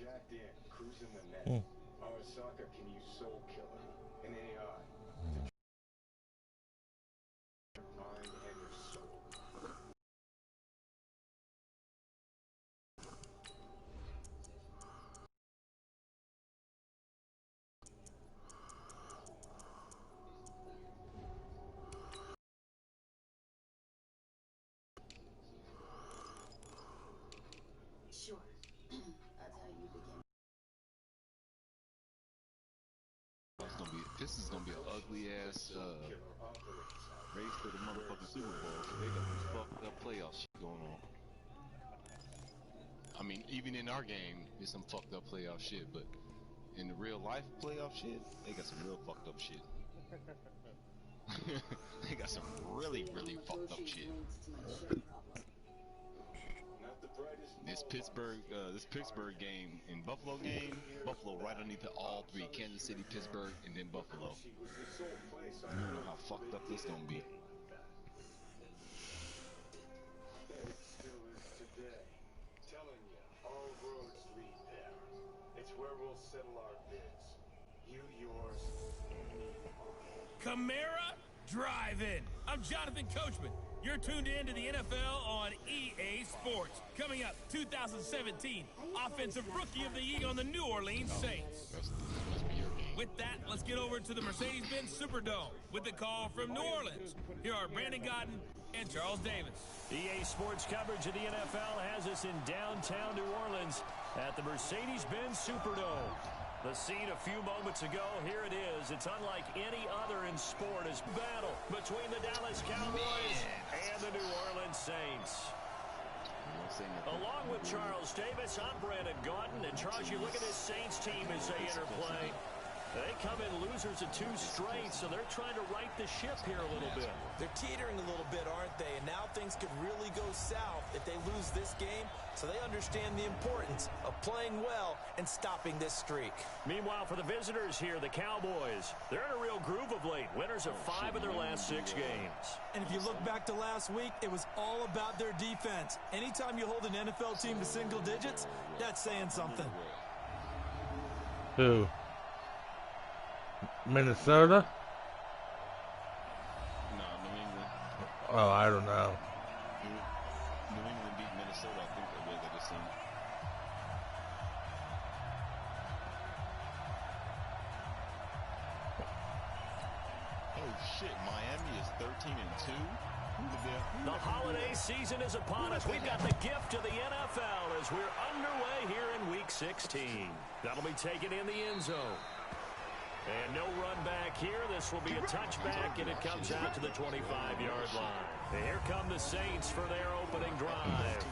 jacked in, cruising the net. Arasaka can use Soul Killer, an AI, to your mind and your soul. Sure. That's how you begin. This is gonna be an ugly ass race to the motherfucking Super Bowl. So they got this fucked up playoff shit going on. I mean, even in our game, there's some fucked up playoff shit, but in the real life playoff shit, they got some real fucked up shit. They got some really fucked up shit. This Pittsburgh game and Buffalo game, Buffalo right underneath all three, Kansas City, Pittsburgh, and then Buffalo. You don't know how fucked up this gonna be. Telling you, all roads lead there. It's where we'll settle our bids. You yours, me mine. Camara Drive-In. I'm Jonathan Coachman. You're tuned in to the NFL on EA Sports. Coming up, 2017 Offensive Rookie of the Year on the New Orleans Saints. Must be your game. With that, let's get over to the Mercedes-Benz Superdome with the call from New Orleans. Here are Brandon Godden and Charles Davis. EA Sports coverage of the NFL has us in downtown New Orleans at the Mercedes-Benz Superdome. The scene a few moments ago, here it is. It's unlike any other in sport as battle between the Dallas Cowboys and the New Orleans Saints. Along with Charles Davis, I'm Brandon Gaudin. And Charles, you look at this Saints team as they interplay. They come in losers of 2 straight, so they're trying to right the ship here a little bit. They're teetering a little bit, aren't they? And now things could really go south if they lose this game. So they understand the importance of playing well and stopping this streak. Meanwhile, for the visitors here, the Cowboys, they're in a real groove of late. Winners of 5 of their last 6 games. And if you look back to last week, it was all about their defense. Anytime you hold an NFL team to single digits, that's saying something. Who? Minnesota? No, New England. Oh, I don't know. New England beat Minnesota, I think they did. I just seen. Oh shit, Miami is 13-2. The holiday season is upon us. We've got the gift of the NFL as we're underway here in Week 16. That'll be taken in the end zone. And no run back here. This will be a touchback, and it comes out to the 25-yard line. And here come the Saints for their opening drive.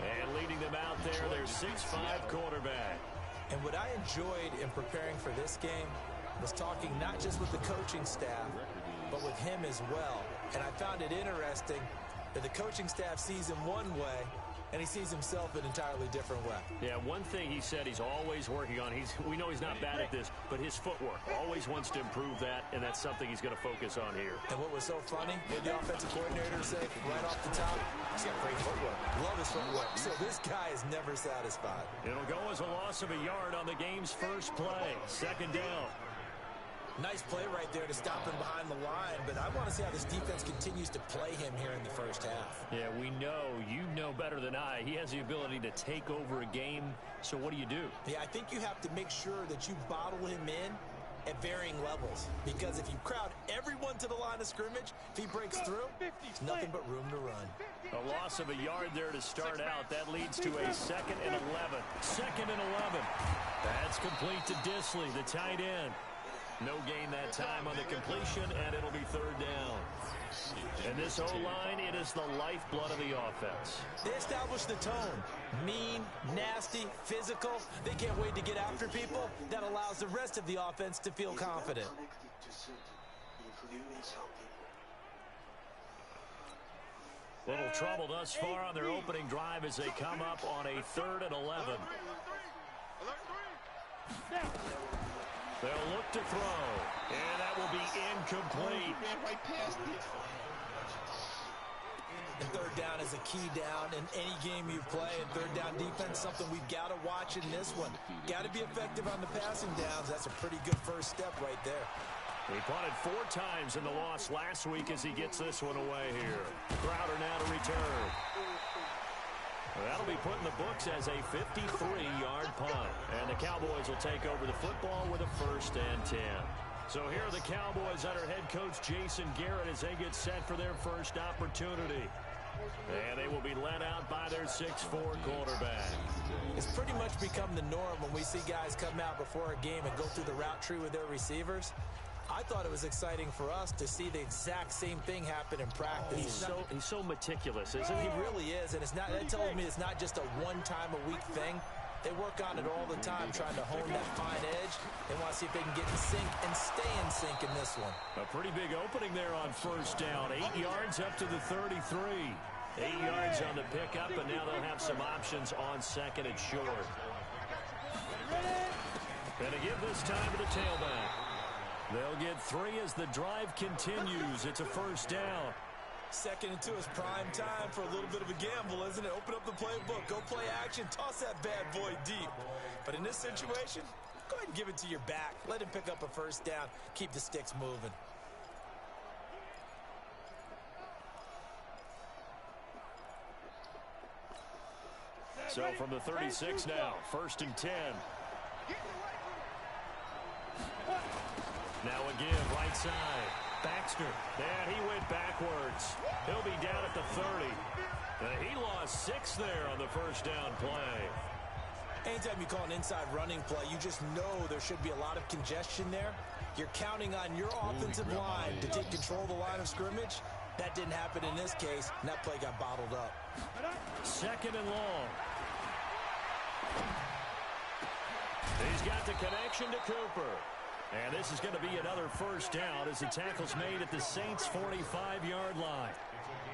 And leading them out there, their 6'5" quarterback. And what I enjoyed in preparing for this game was talking not just with the coaching staff, but with him as well. And I found it interesting that the coaching staff sees him one way, and he sees himself an entirely different way. Yeah, one thing he said he's always working on, we know he's not bad at this, but his footwork, always wants to improve that, and that's something he's going to focus on here. And what was so funny, what the offensive coordinator said right off the top, he's got great footwork. Love his footwork. So this guy is never satisfied. It'll go as a loss of a yard on the game's first play. Second down. Nice play right there to stop him behind the line, but I want to see how this defense continues to play him here in the first half. Yeah, we know. You know better than I. He has the ability to take over a game, so what do you do? Yeah, I think you have to make sure that you bottle him in at varying levels, because if you crowd everyone to the line of scrimmage, if he breaks through, there's nothing but room to run. A loss of a yard there to start out. That leads to a 2nd and 11. 2nd and 11. That's complete to Disley, the tight end. No gain that time on the completion, and it'll be 3rd down. And this O-line, it is the lifeblood of the offense. They establish the tone. Mean, nasty, physical. They can't wait to get after people. That allows the rest of the offense to feel confident. Little trouble thus far on their opening drive as they come up on a 3rd and 11. They'll look to throw, and that will be incomplete. And 3rd down is is a key down in any game you play, and third down defense, something we've got to watch in this one. Got to be effective on the passing downs. That's a pretty good first step right there. He punted 4 times in the loss last week as he gets this one away here. Crowder now to return. That'll be put in the books as a 53-yard punt. And the Cowboys will take over the football with a 1st and 10. So here are the Cowboys under head coach Jason Garrett as they get set for their first opportunity. And they will be led out by their 6'4 quarterback. It's pretty much become the norm when we see guys come out before a game and go through the route tree with their receivers. I thought it was exciting for us to see the exact same thing happen in practice. He's so meticulous, isn't he? He really is, and that tells me it's not just a one-time-a-week thing. They work on it all the time, trying to hone that fine edge. They want to see if they can get in sync and stay in sync in this one. A pretty big opening there on 1st down. 8 yards up to the 33. 8 yards on the pickup, and now they'll have some options on 2nd and short. And to give this time to the tailback. They'll get 3 as the drive continues. It's a 1st down. 2nd and 2 is prime time for a little bit of a gamble, isn't it? Open up the playbook, go play action, toss that bad boy deep. But in this situation, go ahead and give it to your back. Let him pick up a 1st down. Keep the sticks moving. So from the 36 now, 1st and 10. Now again, right side. Baxter. And he went backwards. He'll be down at the 30. He lost 6 there on the 1st down play. Anytime you call an inside running play, you just know there should be a lot of congestion there. You're counting on your offensive line to take control of the line of scrimmage. That didn't happen in this case, and that play got bottled up. 2nd and long. He's got the connection to Cooper. And this is going to be another 1st down as the tackle's made at the Saints' 45-yard line.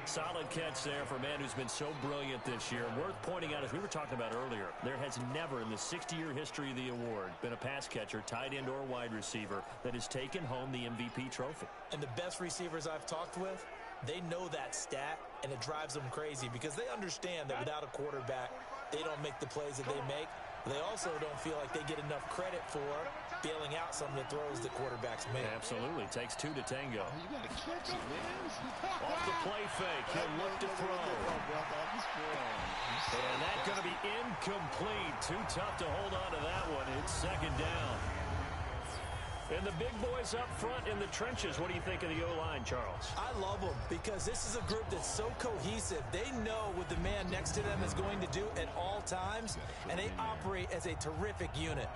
Solid catch there for a man who's been so brilliant this year. Worth pointing out, as we were talking about earlier, there has never in the 60-year history of the award been a pass catcher, tight end, or wide receiver that has taken home the MVP trophy. And the best receivers I've talked with, they know that stat, and it drives them crazy because they understand that without a quarterback, they don't make the plays that they make. They also don't feel like they get enough credit for bailing out some of the throws that quarterbacks make. Absolutely. Takes 2 to tango. You got to catch it, man. Off the play fake. He'll look to throw. And that's going to be incomplete. Too tough to hold on to that one. It's 2nd down. And the big boys up front in the trenches. What do you think of the O-line, Charles? I love them because this is a group that's so cohesive. They know what the man next to them is going to do at all times, and they operate as a terrific unit.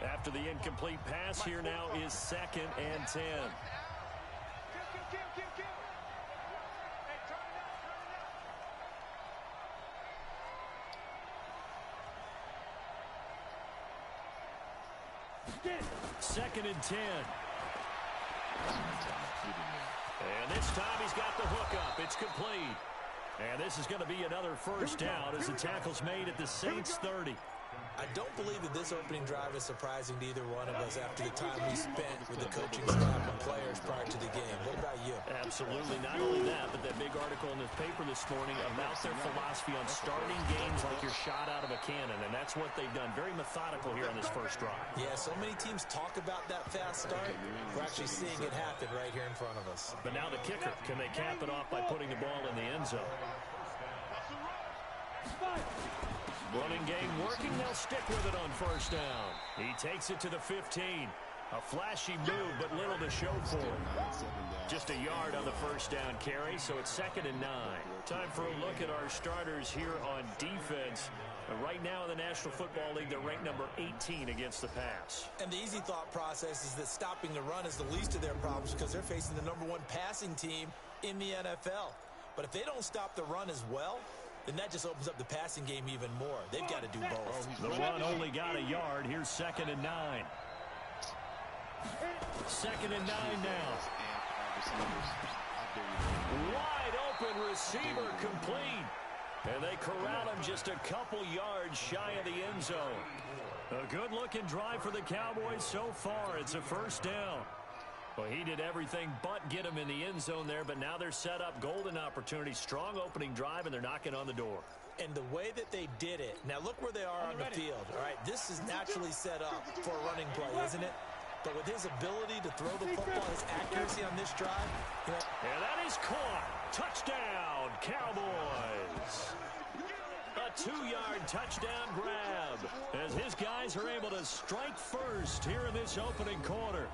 After the incomplete pass, here now is 2nd and 10. Second and 10. And this time he's got the hook up. It's complete. And this is going to be another 1st down as the tackle's made at the Saints' 30. I don't believe that this opening drive is surprising to either one of us after the time we spent with the coaching staff and players prior to the game. What about you? Absolutely. Not only that, but that big article in the paper this morning about their philosophy on starting games like you're shot out of a cannon, and that's what they've done. Very methodical here on this first drive. Yeah, so many teams talk about that fast start. We're actually seeing it happen right here in front of us. But now the kicker. Can they cap it off by putting the ball in the end zone? Running game working. They'll stick with it on 1st down. He takes it to the 15. A flashy move, but little to show for it. Just a yard on the 1st down carry, so it's 2nd and 9. Time for a look at our starters here on defense. Right now in the National Football League, they're ranked number 18 against the pass. And the easy thought process is that stopping the run is the least of their problems because they're facing the #1 passing team in the NFL. But if they don't stop the run as well, then that just opens up the passing game even more. They've got to do both. The run only got a yard. Here's 2nd and 9. 2nd and 9 now. Wide open receiver complete. And they corral him just a couple yards shy of the end zone. A good-looking drive for the Cowboys so far. It's a 1st down. Well, he did everything but get him in the end zone there, but now they're set up. Golden opportunity, strong opening drive, and they're knocking on the door. And the way that they did it, now look where they are on the field. All right, this is naturally set up for a running play, isn't it? But with his ability to throw the football, his accuracy on this drive. And that is caught. Touchdown, Cowboys. A 2-yard touchdown grab as his guys are able to strike first here in this opening quarter.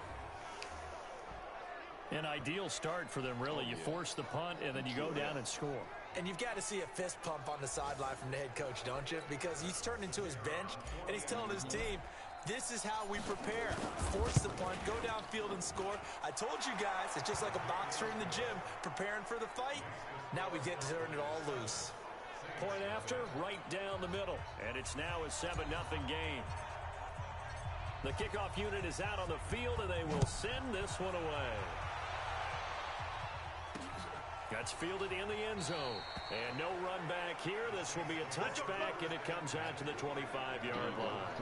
An ideal start for them, really. You force the punt, and then you go down and score. And you've got to see a fist pump on the sideline from the head coach, don't you? Because he's turned into his bench, and he's telling his team, this is how we prepare. Force the punt, go downfield and score. I told you guys, it's just like a boxer in the gym preparing for the fight. Now we get to turn it all loose. Point after, right down the middle. And it's now a 7-0 game. The kickoff unit is out on the field, and they will send this one away. That's fielded in the end zone. And no run back here. This will be a touchback, and it comes out to the 25-yard line.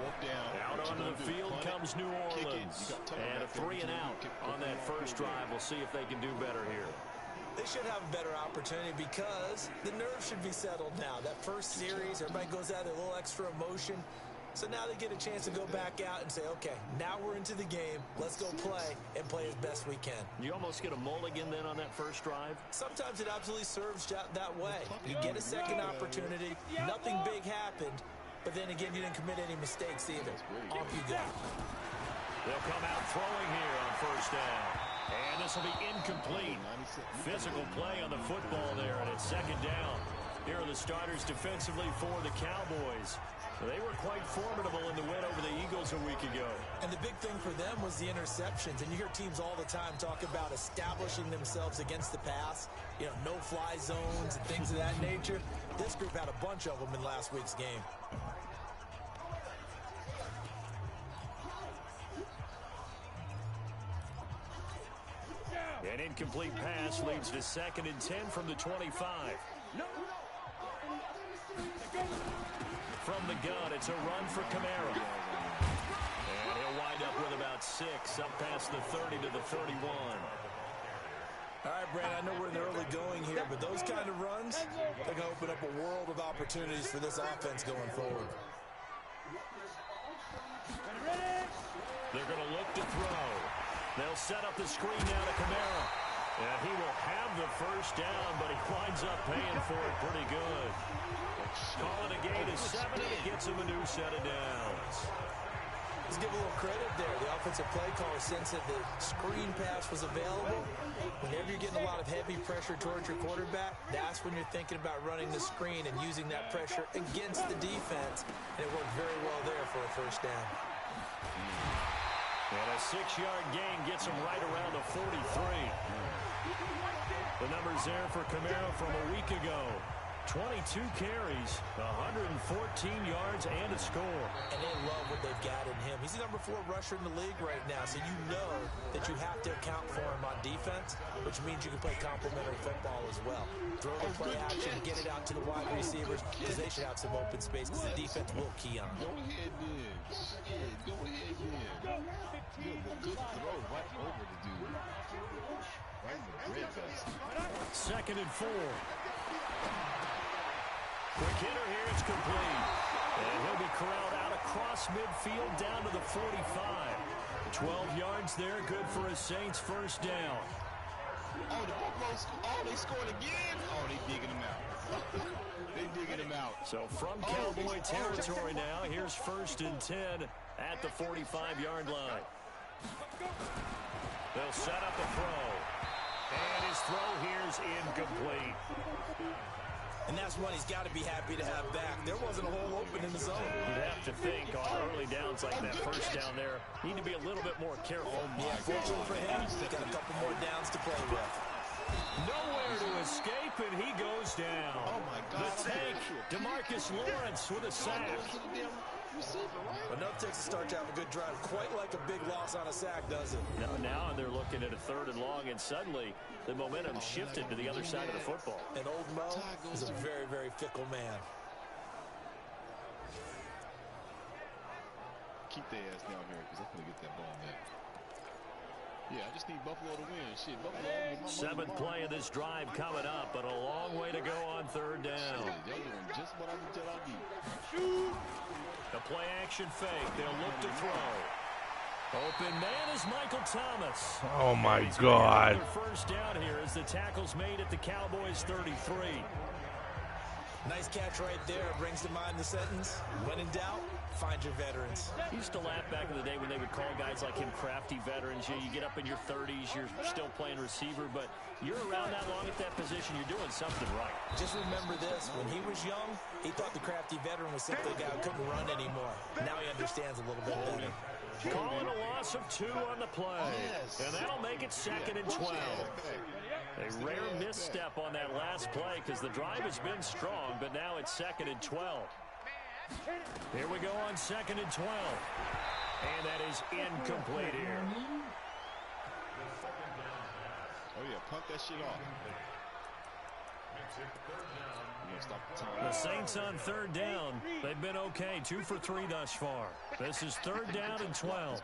Out onto the field comes New Orleans. And a 3-and-out on that first drive. We'll see if they can do better here. They should have a better opportunity because the nerves should be settled now. That first series, everybody goes out, a little extra emotion. So now they get a chance to go back out and say, okay, now we're into the game. Let's go play and play as best we can. You almost get a mulligan then on that first drive? Sometimes it absolutely serves that way. You get a second opportunity. Nothing big happened. But then again, you didn't commit any mistakes either. Off you go. They'll come out throwing here on first down. And this will be incomplete. Physical play on the football there, and it's second down. Here are the starters defensively for the Cowboys. They were quite formidable in the win over the Eagles a week ago. And the big thing for them was the interceptions. And you hear teams all the time talk about establishing themselves against the pass. You know, no-fly zones and things of that nature. This group had a bunch of them in last week's game. An incomplete pass leads to 2nd and 10 from the 25. From the gun, it's a run for Kamara. And he'll wind up with about 6, up past the 30 to the 31. All right, Brad, I know we're in the early going here, but those kind of runs, they're going to open up a world of opportunities for this offense going forward. They're going to look to throw. They'll set up the screen now to Kamara. And he will have the first down, but he winds up paying for it pretty good. Call it a gain of 7, and it gets him a new set of downs. Let's give a little credit there. The offensive play caller sensed that the screen pass was available. Whenever you're getting a lot of heavy pressure towards your quarterback, that's when you're thinking about running the screen and using that pressure against the defense. And it worked very well there for a first down. And a 6-yard gain gets him right around the 43. The numbers there for Kamara from a week ago. 22 carries, 114 yards, and a score. And they love what they've got in him. He's the number 4 rusher in the league right now, so you know that you have to account for him on defense, which means you can play complementary football as well. Throw the play action, get it out to the wide receivers, because they should have some open space, because the defense will key on them. Go ahead, man. Go ahead, man. Good throw right over the dude. Right in the bread basket. 2nd and 4. Quick hitter here, it's complete. And he'll be corralled out across midfield down to the 45. 12 yards there, good for a Saints first down. Oh, the Buffaloes, they scored again. Oh, they digging him out. They digging him out. So from Cowboy territory now, here's 1st and 10 at the 45-yard line. They'll set up a throw. And his throw here's incomplete. And that's one he's got to be happy to have back. There wasn't a hole open in the zone. You'd have to think on early downs like that first down there, need to be a little bit more careful. Yeah, fortunately for him, he's got a couple more downs to play with. Nowhere to escape, and he goes down. Oh, my God. The tank, DeMarcus Lawrence with a sack. Enough takes to start to have a good drive. Quite like a big loss on a sack, does it? Now they're looking at a 3rd and long, and suddenly the momentum shifted to the other side of the football. And old Mo is a very, very fickle man. Keep their ass down here because I'm going to get that ball back. Yeah, I just need Buffalo to win. Shit, Buffalo. Seventh play of this drive coming up, but a long way to go on third down. They're doing just what I tell I do. The play action fake. They'll look to throw. Open man is Michael Thomas. Oh my God. First down here as the tackle's made at the Cowboys 33. Nice catch right there. Brings to mind the sentence, when in doubt, find your veterans. I used to laugh back in the day when they would call guys like him crafty veterans. You get up in your 30s, you're still playing receiver, but you're around that long at that position, you're doing something right. Just remember this, when he was young, he thought the crafty veteran was simply a guy who couldn't run anymore. Now he understands a little bit better. Calling a loss of 2 on the play, and that'll make it 2nd and 12. A rare misstep on that last play because the drive has been strong, but now it's 2nd and 12. Here we go on 2nd and 12. And that is incomplete here. Oh, yeah, punt that shit off. The Saints on third down. They've been okay, 2 for 3 thus far. This is 3rd down and 12.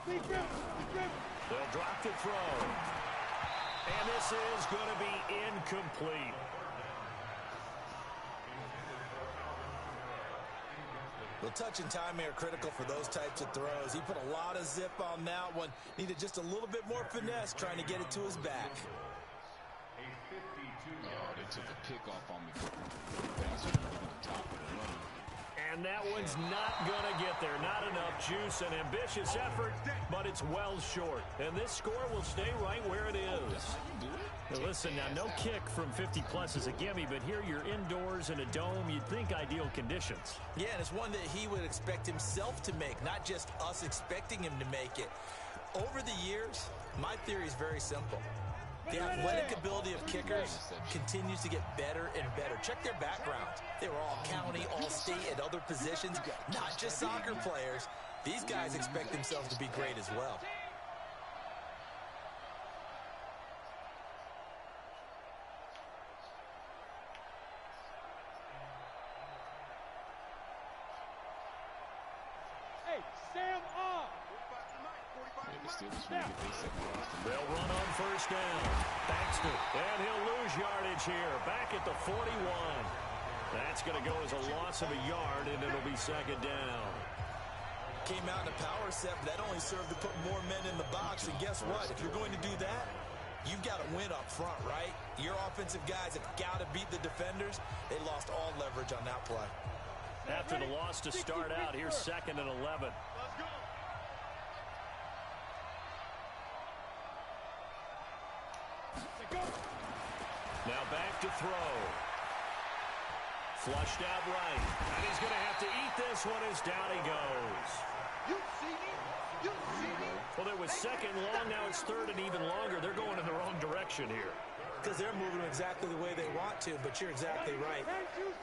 They'll drop the throw. And this is going to be incomplete. Well, touch and time are critical for those types of throws. He put a lot of zip on that one. Needed just a little bit more finesse trying to get it to his back. Oh, they took a pick off on me. And that one's not going to get there. Not enough juice. An ambitious effort, but it's well short. And this score will stay right where it is. Now listen, now no kick from 50-plus is a gimme, but here you're indoors in a dome. You'd think ideal conditions. Yeah, and it's one that he would expect himself to make, not just us expecting him to make it. Over the years, my theory is very simple. The athletic ability of kickers continues to get better and better. Check their backgrounds. They were all county, all state, at other positions, not just soccer players. These guys expect themselves to be great as well. They'll run on first down. Baxter, and he'll lose yardage here. Back at the 41. That's going to go as a loss of a yard, and it'll be 2nd down. Came out in a power set, but that only served to put more men in the box. And guess what? If you're going to do that, you've got to win up front, right? Your offensive guys have got to beat the defenders. They lost all leverage on that play. After the loss to start out, here's 2nd and 11. Now back to throw. Flushed out right. And he's going to have to eat this one as down he goes. Well, it was 2nd long. Now it's 3rd and even longer. They're going in the wrong direction here. Because they're moving exactly the way they want to, but you're exactly right.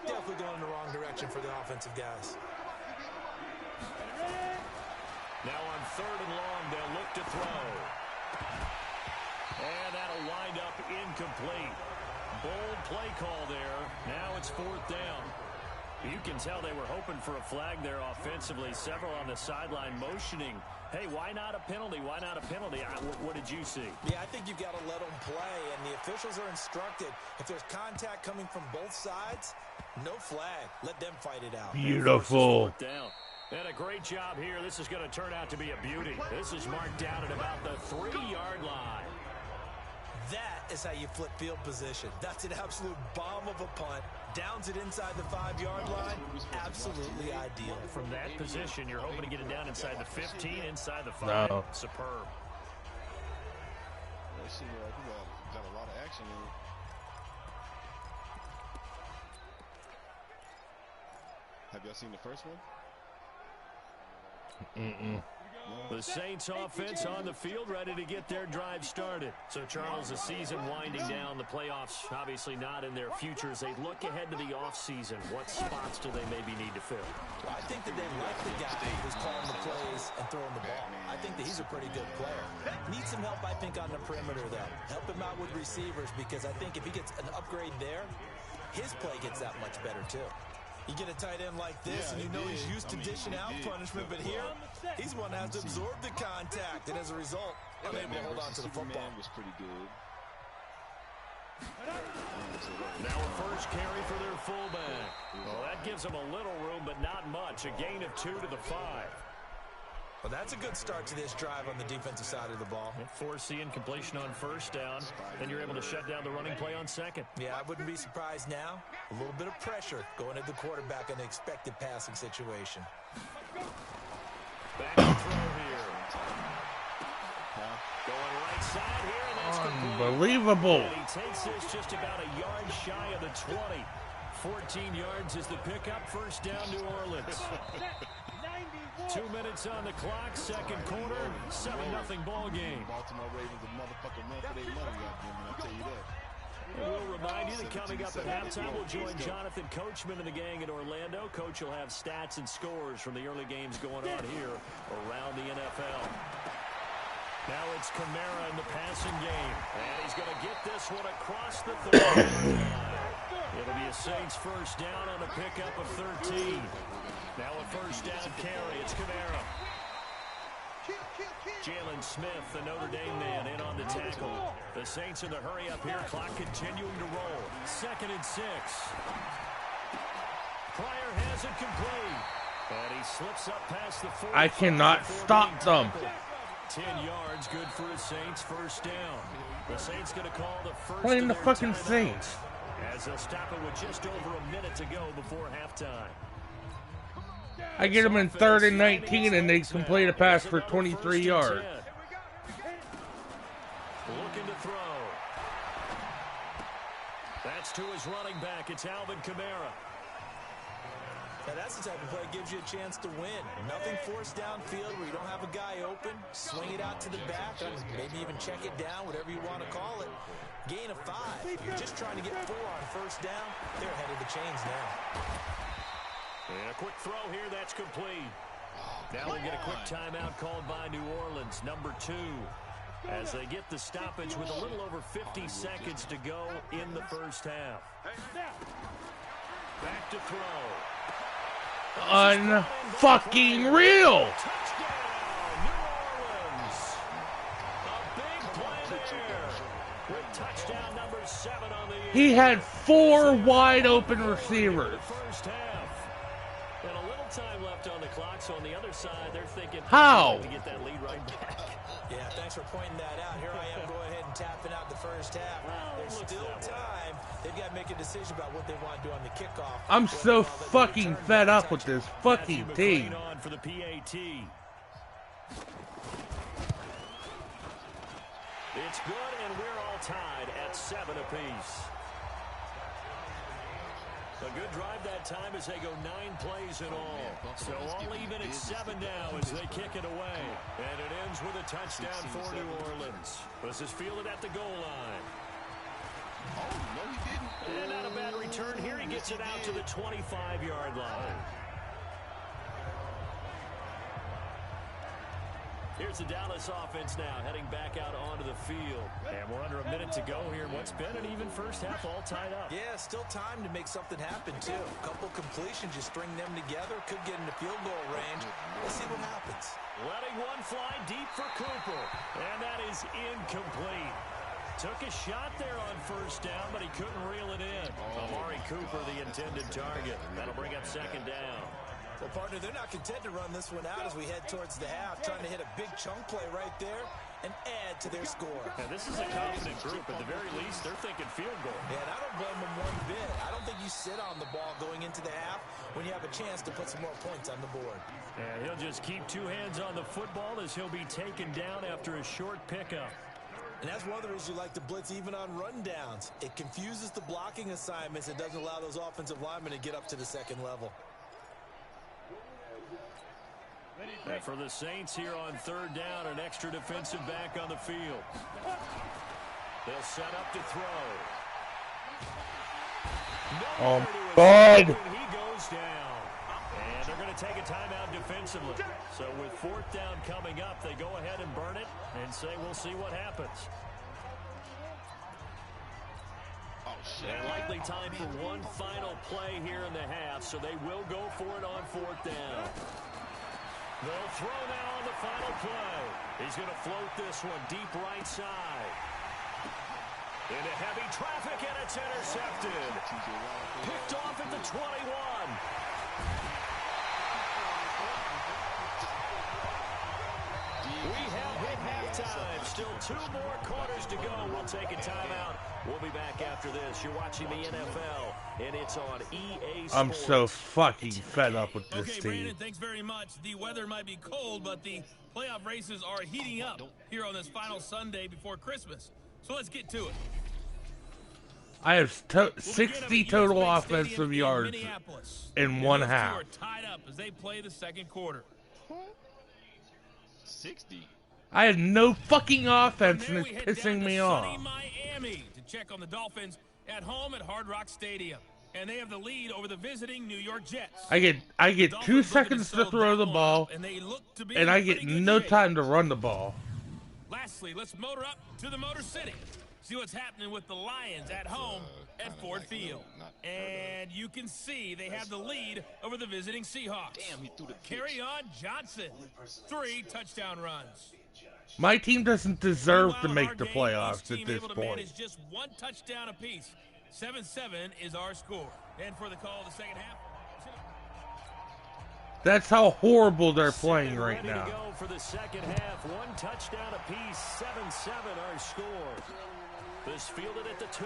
Definitely going in the wrong direction for the offensive guys. Now on 3rd and long, they'll look to throw. And that'll wind up incomplete. Bold play call there. Now it's 4th down. You can tell they were hoping for a flag there offensively. Several on the sideline motioning. Hey, why not a penalty? Why not a penalty? What did you see? Yeah, I think you've got to let them play, and the officials are instructed. If there's contact coming from both sides, no flag. Let them fight it out. Beautiful. And a great job here. This is going to turn out to be a beauty. This is marked down at about the 3-yard line. That is how you flip field position. That's an absolute bomb of a punt. Downs it inside the 5-yard line. Absolutely ideal. From that position, you're hoping to get it down inside the 15, inside the 5. No. Superb. That shit got a lot of action in it. Have y'all seen the first one? The Saints offense on the field, ready to get their drive started. So, Charles, the season winding down, the playoffs obviously not in their future. As they look ahead to the offseason, what spots do they maybe need to fill? Well, I think that they like the guy who's calling the plays and throwing the ball. I think that he's a pretty good player. Needs some help, I think, on the perimeter, though. Help him out with receivers, because I think if he gets an upgrade there, his play gets that much better, too. You get a tight end like this, and you know he's used to dishing out punishment, but here, he's one that has to absorb the contact, and as a result, unable to hold on to the football. Was pretty good. Now a first carry for their fullback. Well, that gives them a little room, but not much. A gain of 2 to the 5. Well, that's a good start to this drive on the defensive side of the ball. Force the incompletion on first down. Then you're able to shut down the running play on second. Yeah, I wouldn't be surprised now. A little bit of pressure going at the quarterback in the expected passing situation. Back to throw here. Going right side here, and that's Unbelievable. complete. And he takes this just about a yard shy of the 20. 14 yards is the pickup. First down, New Orleans. 2 minutes on the clock, second quarter, 7-0 ball game. Baltimore Ravens a motherfucking run for their money, goddamn, I'll tell you that. We'll remind you that coming up at halftime, we'll join Jonathan Coachman and the gang in Orlando. Coach will have stats and scores from the early games going on here around the NFL. Now it's Kamara in the passing game, and he's going to get this one across the 30-yard line. It'll be a Saints first down on a pickup of 13. Now a first down carry. It's Kamara. Jalen Smith, the Notre Dame man, in on the tackle. The Saints in the hurry up here. Clock continuing to roll. 2nd and 6. Pryor has it complete. And he slips up past the 40. I cannot stop them. 10 yards, good for the Saints. First down. The Saints going to call the first. Playing the of their fucking timeouts, Saints. as they'll stop it with just over a minute to go before halftime. I get them in 3rd and 19, and they complete a pass for 23 yards. Looking to throw. That's to his running back. It's Alvin Kamara. Now, that's the type of play that gives you a chance to win. Nothing forced downfield where you don't have a guy open. Swing it out to the back, or maybe even check it down, whatever you want to call it. Gain of 5. If you're just trying to get 4 on first down, they're ahead of the chains now. And a quick throw here, that's complete. Now we'll get a quick timeout called by New Orleans, number 2, as they get the stoppage with a little over 50 seconds to go in the first half. Back to throw. Unfucking real. Touchdown, New Orleans. A big play there with touchdown number 7 on the year. He had 4 wide open receivers. First half. And a little time left on the clock, so on the other side, they're thinking How? to get that lead right back. Yeah, thanks for pointing that out. Here I am, go ahead and tapping out the first half. There's still time. They've got to make a decision about what they want to do on the kickoff. I'm so fucking fed up with this fucking team. On for the PAT. It's good, and we're all tied at 7 apiece. A good drive that time as they go 9 plays in all. So all even at 7 now as they kick it away. And it ends with a touchdown for New Orleans. This is fielded at the goal line. Oh, no, he didn't. And not a bad return here. He gets it out to the 25-yard line. Here's the Dallas offense now, heading back out onto the field. And we're under a minute to go here in what's been an even first half, all tied up. Yeah, still time to make something happen, too. A couple completions, you string them together, could get into field goal range. Let's see what happens. Letting one fly deep for Cooper. And that is incomplete. Took a shot there on first down, but he couldn't reel it in. Amari Cooper, the intended target. That'll bring up second down. Well, partner, they're not content to run this one out as we head towards the half, trying to hit a big chunk play right there and add to their score. Now, this is a confident group. At the very least, they're thinking field goal. Yeah, and I don't blame them one bit. I don't think you sit on the ball going into the half when you have a chance to put some more points on the board. And he'll just keep 2 hands on the football as he'll be taken down after a short pickup. And that's one of the reasons you like to blitz even on rundowns. It confuses the blocking assignments. It doesn't allow those offensive linemen to get up to the second level. And for the Saints here on 3rd down, an extra defensive back on the field. They'll set up to throw. Oh, God. He goes down. And they're going to take a timeout defensively. So with 4th down coming up, they go ahead and burn it and say we'll see what happens. Oh, And likely time for one final play here in the half, so they will go for it on 4th down. They'll throw now on the final play. He's going to float this one deep right side. Into heavy traffic, and it's intercepted. Picked off at the 21. We have hit halftime. Still 2 more quarters to go. We'll take a timeout. We'll be back after this. You're watching the NFL, and it's on EA Sports. I'm so fucking fed up with this Okay, team. Brandon, thanks very much. The weather might be cold, but the playoff races are heating up here on this final Sunday before Christmas. So let's get to it. I have 60 total offensive yards in one half. Are tied up as they play the second quarter. 60. I had no fucking offense, and it's pissing me off. Sunny Miami to check on the Dolphins at home at Hard Rock Stadium, and they have the lead over the visiting New York Jets. I get 2 seconds to throw the ball, and I get no time to run the ball. Lastly, let's motor up to the Motor City. See what's happening with the Lions at home at Ford Field. And you can see they have the lead over the visiting Seahawks. Damn, he threw the Carry on Johnson. 3 touchdown runs. My team doesn't deserve to Meanwhile, make the in our game, playoffs each at team this able to point. manage just 1 touchdown apiece. 7-7 is our score. And for the call of the second half. That's how horrible they're playing right Ready now. to go for the second half. 1 touchdown apiece. 7-7 our score. This fielded at the 2.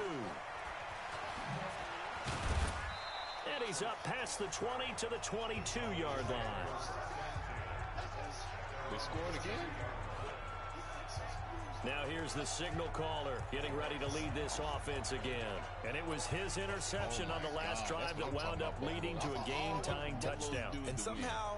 And he's up past the 20 to the 22-yard line. They scored again. Now here's the signal caller getting ready to lead this offense again. And it was his interception on the last drive that wound up leading to a game-tying touchdown. And somehow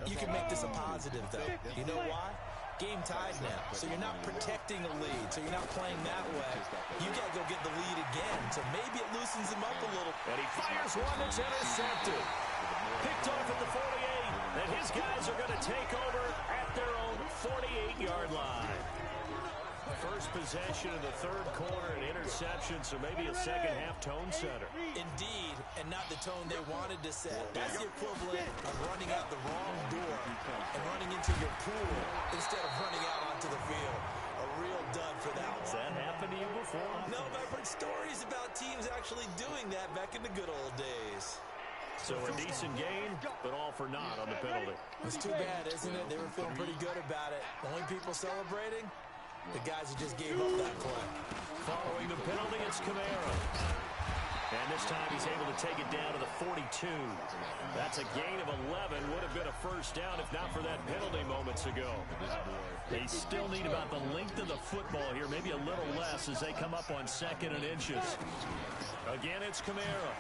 you can make this a positive, though. You know why? Game tied now, so you're not protecting a lead, so you're not playing that way. You got to go get the lead again, so maybe it loosens him up a little. And he fires one that's intercepted. Picked off at the 48, and his guys are going to take over at their own 48-yard line. First possession of the third quarter, an interception, so maybe a second-half tone setter. Indeed, and not the tone they wanted to set. That's the equivalent of running out the wrong door and running into your pool instead of running out onto the field. A real dud for that one. Has that happened to you before? No, but I've heard stories about teams actually doing that back in the good old days. So a decent game, but all for naught on the penalty. It's too bad, isn't it? They were feeling pretty good about it. The only people celebrating? The guys who just gave up that play. Following the penalty, it's Kamara. And this time he's able to take it down to the 42. That's a gain of 11. Would have been a first down if not for that penalty moments ago. They still need about the length of the football here, maybe a little less as they come up on 2nd and inches. Again, it's Kamara.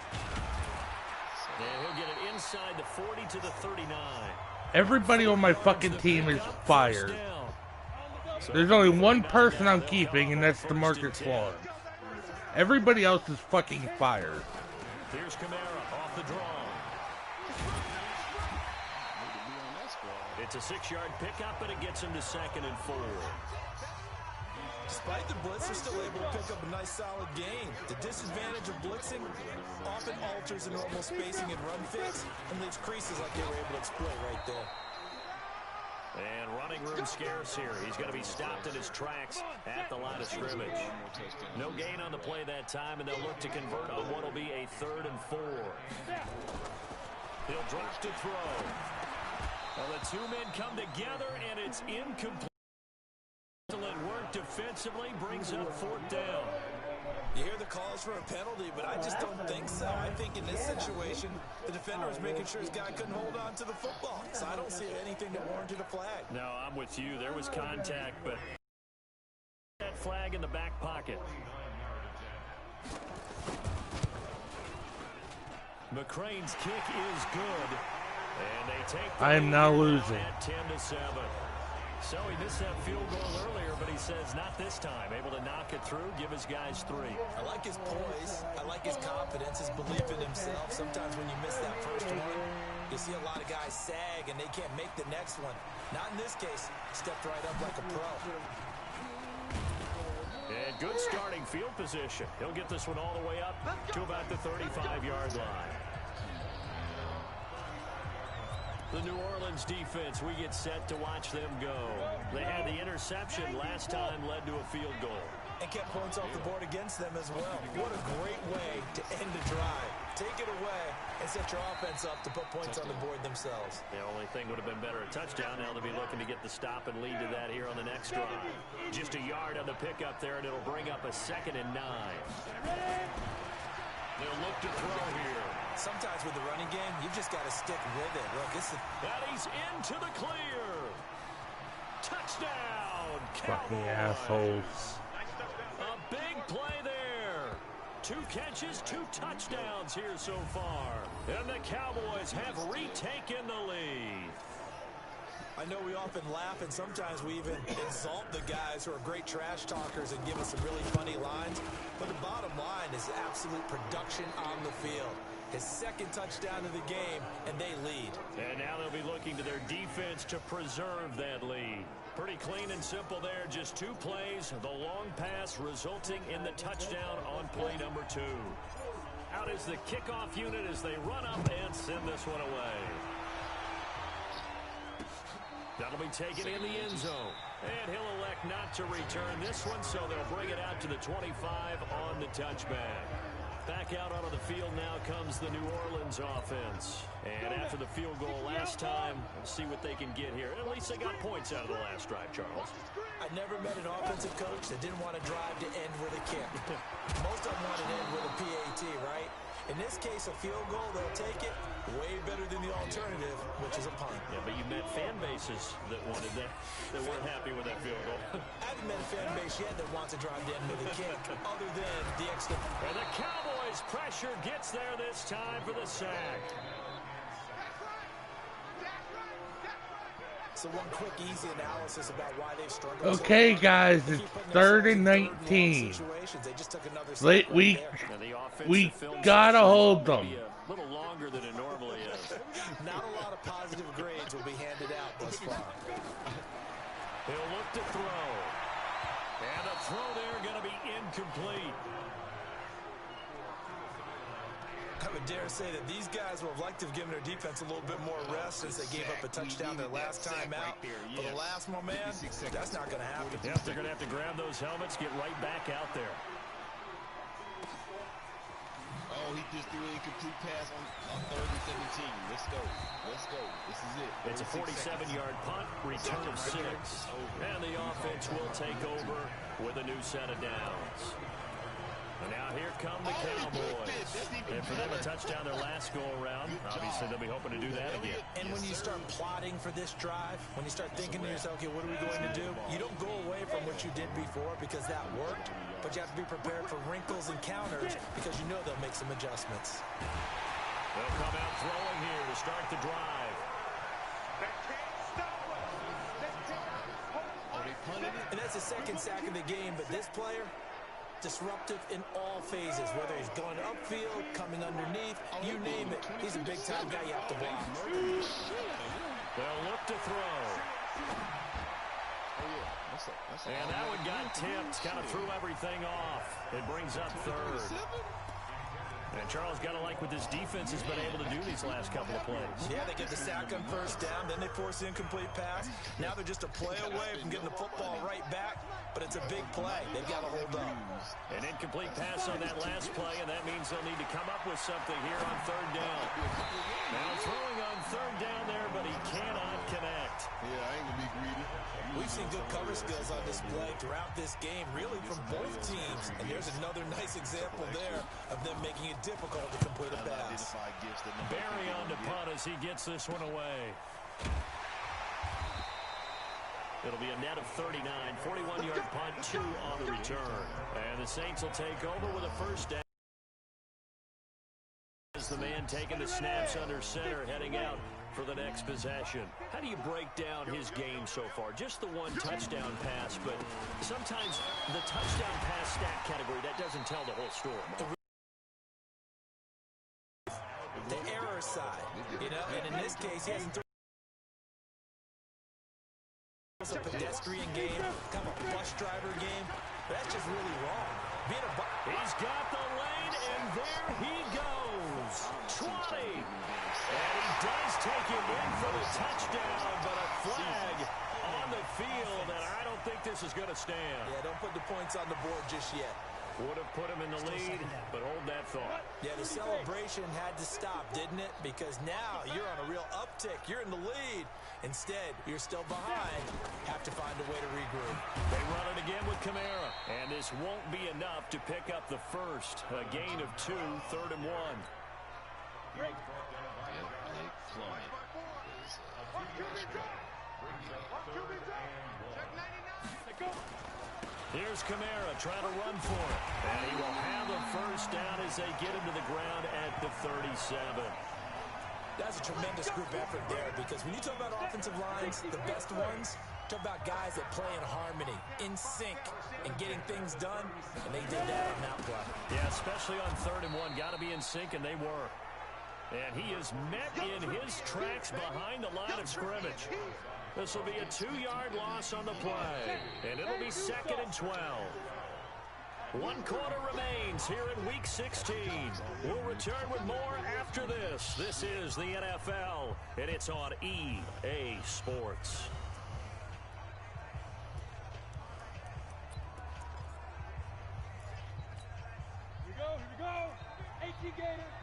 And he'll get it inside the 40 to the 39. Everybody on my fucking team is fired. There's only one person I'm keeping, and that's DeMarcus Lawrence. Everybody else is fucking fired. Here's Kamara off the draw. It's a 6-yard pickup, and it gets him to 2nd and 4. Despite the blitz, they're still able to pick up a nice solid gain. The disadvantage of blitzing often alters the normal spacing and run fits and leaves creases like they were able to exploit right there. And running room scarce here. He's going to be stopped in his tracks at the line of scrimmage. No gain on the play that time, and they'll look to convert on what will be a 3rd and 4. He'll drop to throw. Well, the 2 men come together, and it's incomplete. Excellent work defensively brings up 4th down. You hear the calls for a penalty, but I just don't think so. I think in this situation, the defender was making sure his guy couldn't hold on to the football. So I don't see anything that warranted a flag. No, I'm with you. There was contact, but that flag in the back pocket. McCrane's kick is good. And they take the I am now losing. At 10-7. So he missed that field goal earlier, but he says not this time. Able to knock it through, give his guys 3. I like his poise. I like his confidence, his belief in himself. Sometimes when you miss that first one, you see a lot of guys sag and they can't make the next one. Not in this case. Stepped right up like a pro. And Good starting field position. He'll get this one all the way up to about the 35-yard line. The New Orleans defense, we get set to watch them go. They had the interception last time, led to a field goal. And kept points off the board against them as well. What a great way to end a drive. Take it away and set your offense up to put points on the board themselves. The only thing would have been better, a touchdown. Now they'll be looking to get the stop and lead to that here on the next drive. Just a yard on the pickup there, and it'll bring up a 2nd and 9. They'll look to throw here. Sometimes with the running game, you've just got to stick with it. Look, this is... And he's into the clear. Touchdown, Fucking Cowboys. assholes. A big play there. 2 catches, 2 touchdowns here so far. And the Cowboys have retaken the lead. I know we often laugh, and sometimes we even insult the guys who are great trash talkers and give us some really funny lines. But the bottom line is absolute production on the field. His 2nd touchdown of the game, and they lead. And now they'll be looking to their defense to preserve that lead. Pretty clean and simple there. Just 2 plays. The long pass resulting in the touchdown on play number 2. Out is the kickoff unit as they run up and send this one away. That'll be taken in the end zone. And he'll elect not to return this one, so they'll bring it out to the 25 on the touchback. Back out onto the field now comes the New Orleans offense. And after the field goal last time, we'll see what they can get here. At least they got points out of the last drive, Charles. I never met an offensive coach that didn't want to drive to end with a kick. Most of them want to end with a PAT, right? In this case, a field goal, they'll take it. Way better than the alternative, which is a punt. Yeah, but you met fan bases that wanted that weren't happy with that field goal. I haven't met a fan base yet that wants to drive to end with a kick, other than the extra. And the Cowboys' pressure gets there this time for the sack. So one quick, easy analysis about why they've struggled. Okay, guys, it's 3rd and 19. We gotta hold them. A little longer than it normally is. Not a lot of positive grades will be handed out thus far. He'll look to throw. And the throw there going to be incomplete. I would dare say that these guys would have liked to have given their defense a little bit more rest since they gave up a touchdown their last time out. For the last one, man, that's not going to happen. Yep, they're going to have to grab those helmets, get right back out there. Oh, he just threw an incomplete pass on 3rd and 17. Let's go. Let's go. This is it. It's a 47-yard punt, return of 6. And the offense will take over with a new set of downs. And now here come the Cowboys. And for them, a touchdown their last go-around. Obviously, they'll be hoping to do that again. And when you start plotting for this drive, when you start thinking to yourself, okay, what are we going to do? You don't go away from what you did before because that worked, but you have to be prepared for wrinkles and counters because you know they'll make some adjustments. They'll come out throwing here to start the drive. And that's the 2nd sack of the game, but this player, disruptive in all phases, whether he's going upfield, coming underneath, you name it. He's a big-time guy you have to block. They'll look to throw. And that one got tipped, kind of threw everything off. It brings up 3rd. And Charles got to like what this defense has been able to do these last couple of plays. Yeah, they get the sack on 1st down, then they force the incomplete pass. Now they're just a play away from getting the football right back, but it's a big play. They've got to hold up. An incomplete pass on that last play, and that means they'll need to come up with something here on 3rd down. Now throwing on 3rd down there, but he cannot connect. Yeah, I ain't going to be greedy. We've seen good cover skills on display throughout this game, really from both teams. And there's another nice example there of them making it difficult to complete a pass. Barry on to punt as he gets this one away. It'll be a net of 39, 41-yard punt, 2 on the return. And the Saints will take over with a 1st down. As the man taking the snaps under center, heading out for the next possession. How do you break down his game so far? Just the 1 touchdown pass, but sometimes the touchdown pass stat category, that doesn't tell the whole story. The error side, you know, and in this case, he hasn't thrown. It's a pedestrian game, kind of a bus driver game. That's just really wrong. He's got the lane, and there he goes. 20. And he does take him in for the touchdown, but a flag on the field, and I don't think this is going to stand. Yeah, don't put the points on the board just yet. Would have put him in the lead, but hold that thought. Yeah, the celebration had to stop, didn't it? Because now you're on a real uptick. You're in the lead. Instead, you're still behind. Have to find a way to regroup. They run it again with Kamara. And this won't be enough to pick up the first. A gain of 2, 3rd and 1. Here's Kamara trying to run for it. And he will have a first down as they get him to the ground at the 37. That's a tremendous group effort there, because when you talk about offensive lines, the best ones, talk about guys that play in harmony, in sync, and getting things done, and they did that on that play. Yeah, especially on 3rd and 1. Got to be in sync, and they were. And he is met in his tracks behind the line of scrimmage. This will be a 2-yard loss on the play, and it'll be 2nd and 12. 1 quarter remains here in Week 16. We'll return with more after this. This is the NFL, and it's on EA Sports. Here we go. 18 Gators.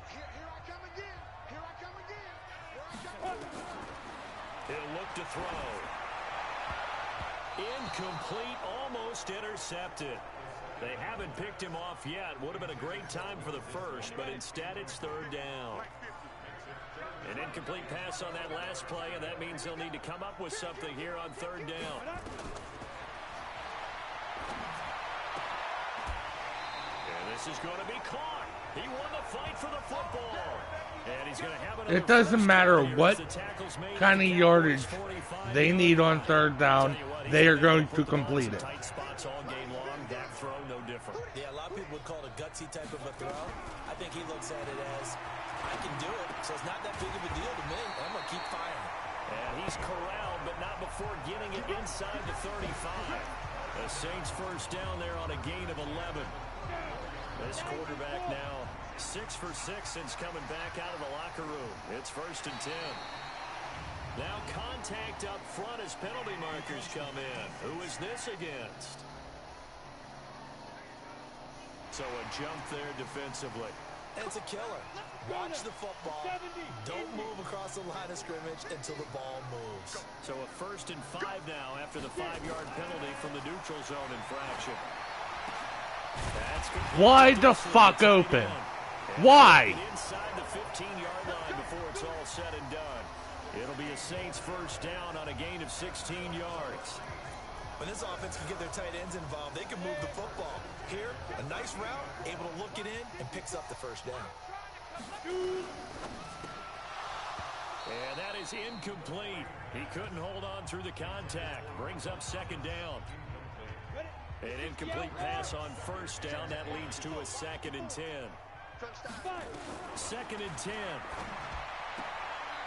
Here I come again. Here I come again. He'll look to throw. Incomplete, almost intercepted. They haven't picked him off yet. Would have been a great time for the first, but instead it's 3rd down. An incomplete pass on that last play, and that means they'll need to come up with something here on 3rd down. And this is going to be caught. He won the fight for the football. And he's going to have It doesn't matter what kind of yardage they need on 3rd down. They are going to complete it. Tight spots all game long. That throw, no different. Yeah, a lot of people would call it a gutsy type of a throw. I think he looks at it as, I can do it, so it's not that big of a deal to me. I'm going to keep firing. And he's corralled, but not before getting it inside the 35. The Saints first down there on a gain of 11. This quarterback now 6 for 6 since coming back out of the locker room. It's 1st and 10. Now contact up front as penalty markers come in. Who is this against? So a jump there defensively. And it's a killer. Watch the football. Don't move across the line of scrimmage until the ball moves. So a 1st and 5 now after the 5-yard penalty from the neutral zone infraction. Wide the fuck open. Why? Inside the 15-yard line before it's all said and done. It'll be a Saints first down on a gain of 16 yards. When this offense can get their tight ends involved, they can move the football. Here, a nice route, able to look it in, and picks up the first down. And that is incomplete. He couldn't hold on through the contact. Brings up 2nd down. An incomplete pass on 1st down. That leads to a 2nd and 10. 2nd and 10.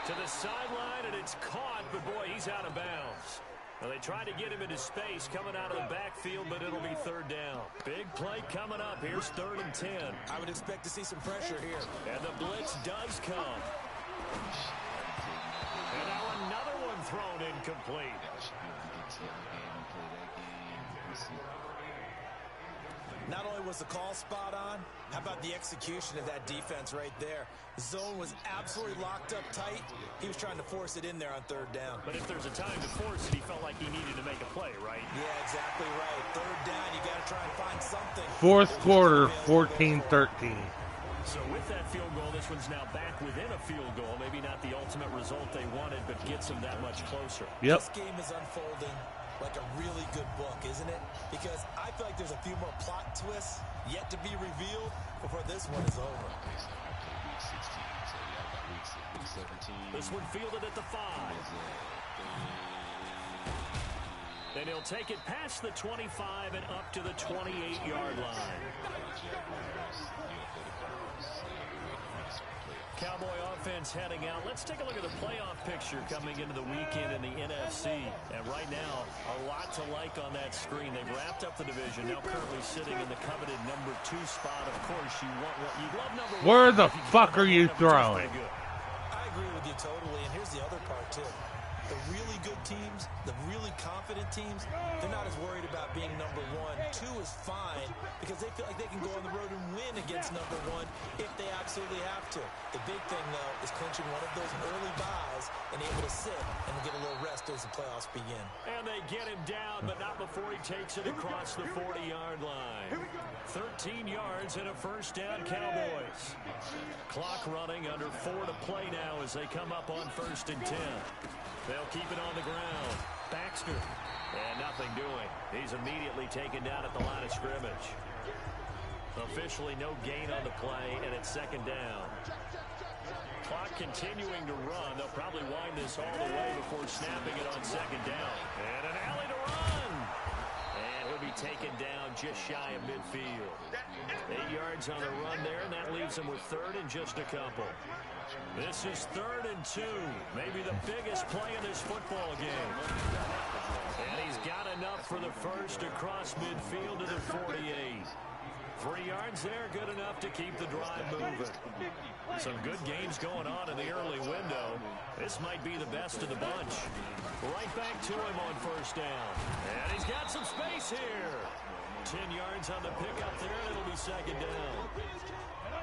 To the sideline, and it's caught, but boy, he's out of bounds. Well, they tried to get him into space coming out of the backfield, but it'll be 3rd down. Big play coming up. Here's 3rd and 10. I would expect to see some pressure here. And the blitz does come. And now another one thrown incomplete. Not only was the call spot on, how about the execution of that defense right there? The zone was absolutely locked up tight. He was trying to force it in there on 3rd down. But if there's a time to force it, he felt like he needed to make a play, right? Yeah, exactly right. 3rd down, you got to try and find something. 4th quarter, 14-13. So with that field goal, this one's now back within a field goal. Maybe not the ultimate result they wanted, but gets them that much closer. Yep. This game is unfolding like a really good book, isn't it? Because I feel like there's a few more plot twists yet to be revealed before this one is over. This one fielded at the 5. And he'll take it past the 25 and up to the 28-yard line. Cowboy offense heading out. Let's take a look at the playoff picture coming into the weekend in the NFC. And right now, a lot to like on that screen. They've wrapped up the division, now currently sitting in the coveted number 2 spot. Of course, you love number 1. Where the fuck are you throwing? I agree with you totally, and here's the other part, too. The really good teams, the really confident teams, they're not as worried about being number 1. 2 is fine because they feel like they can go on the road and win against number 1 if they absolutely have to. The big thing, though, is clinching one of those early buys and able to sit and get a little rest as the playoffs begin. And they get him down, but not before he takes it across the 40-yard line. 13 yards and a first down, Cowboys. Clock running, under 4 to play now as they come up on 1st and 10. They'll keep it on the ground. Baxter. And nothing doing. He's immediately taken down at the line of scrimmage. Officially no gain on the play, and it's 2nd down. Clock continuing to run. They'll probably wind this all the way before snapping it on 2nd down. And an alley to run. And he'll be taken down just shy of midfield. 8 yards on the run there, and that leaves him with 3rd and just a couple. This is 3rd and 2. Maybe the biggest play in this football game. And he's got enough for the first across midfield to the 48. 3 yards there, good enough to keep the drive moving. Some good games going on in the early window. This might be the best of the bunch. Right back to him on 1st down. And he's got some space here. 10 yards on the pickup there, and it'll be 2nd down.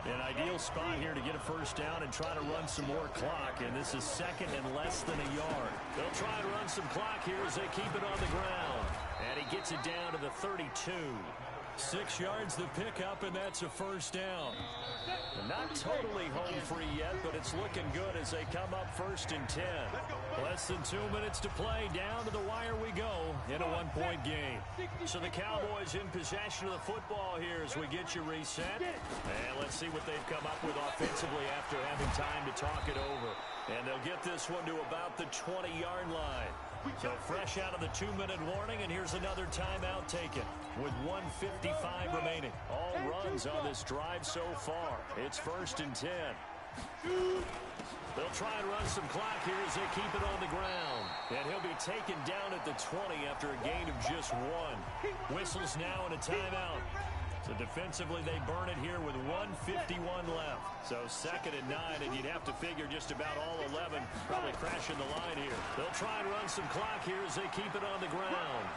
An ideal spot here to get a first down and try to run some more clock, and this is 2nd and less than a yard. They'll try to run some clock here as they keep it on the ground. And he gets it down to the 32. 6 yards the pickup, and that's a first down. Not totally home free yet, but it's looking good as they come up 1st and 10. Less than 2 minutes to play. Down to the wire we go in a 1-point game. So the Cowboys in possession of the football here as we get you reset. And let's see what they've come up with offensively after having time to talk it over. And they'll get this one to about the 20-yard line. So fresh out of the 2-minute warning, and here's another timeout taken with 1:55 remaining. All runs on this drive so far. It's 1st and 10. They'll try and run some clock here as they keep it on the ground. And he'll be taken down at the 20 after a gain of just 1. Whistles now and a timeout. So defensively, they burn it here with 1:51 left. So 2nd and 9, and you'd have to figure just about all 11 probably crashing the line here. They'll try and run some clock here as they keep it on the ground.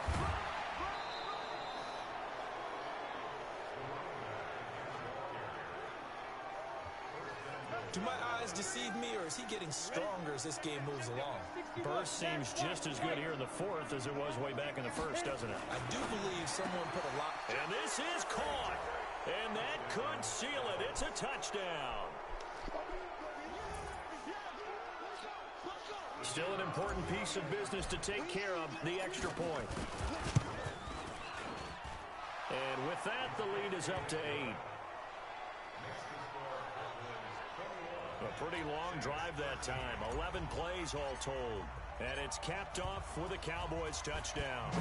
Do my eyes deceive me, or is he getting stronger as this game moves along? Burst seems just as good here in the 4th as it was way back in the 1st, doesn't it? I do believe someone put a lot... And this is caught. And that could seal it. It's a touchdown. Still an important piece of business to take care of, the extra point. And with that, the lead is up to 8. A pretty long drive that time. 11 plays all told. And it's capped off with a Cowboys touchdown.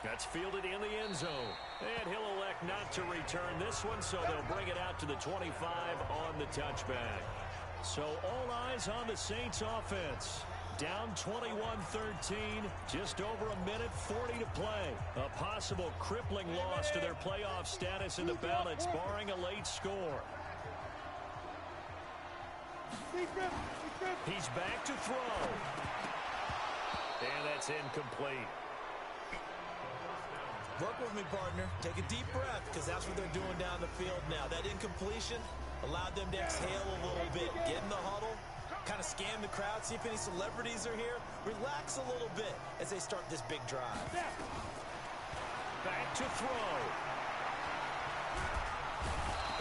That's fielded in the end zone. And he'll elect not to return this one, so they'll bring it out to the 25 on the touchback. So all eyes on the Saints offense. Down 21-13, just over a minute 40 to play. A possible crippling loss to their playoff status in the balance, barring a late score. He's back to throw. And that's incomplete. Work with me, partner. Take a deep breath, because that's what they're doing down the field now. That incompletion allowed them to exhale a little bit, get in the huddle, kind of scan the crowd, see if any celebrities are here. Relax a little bit as they start this big drive. Back to throw.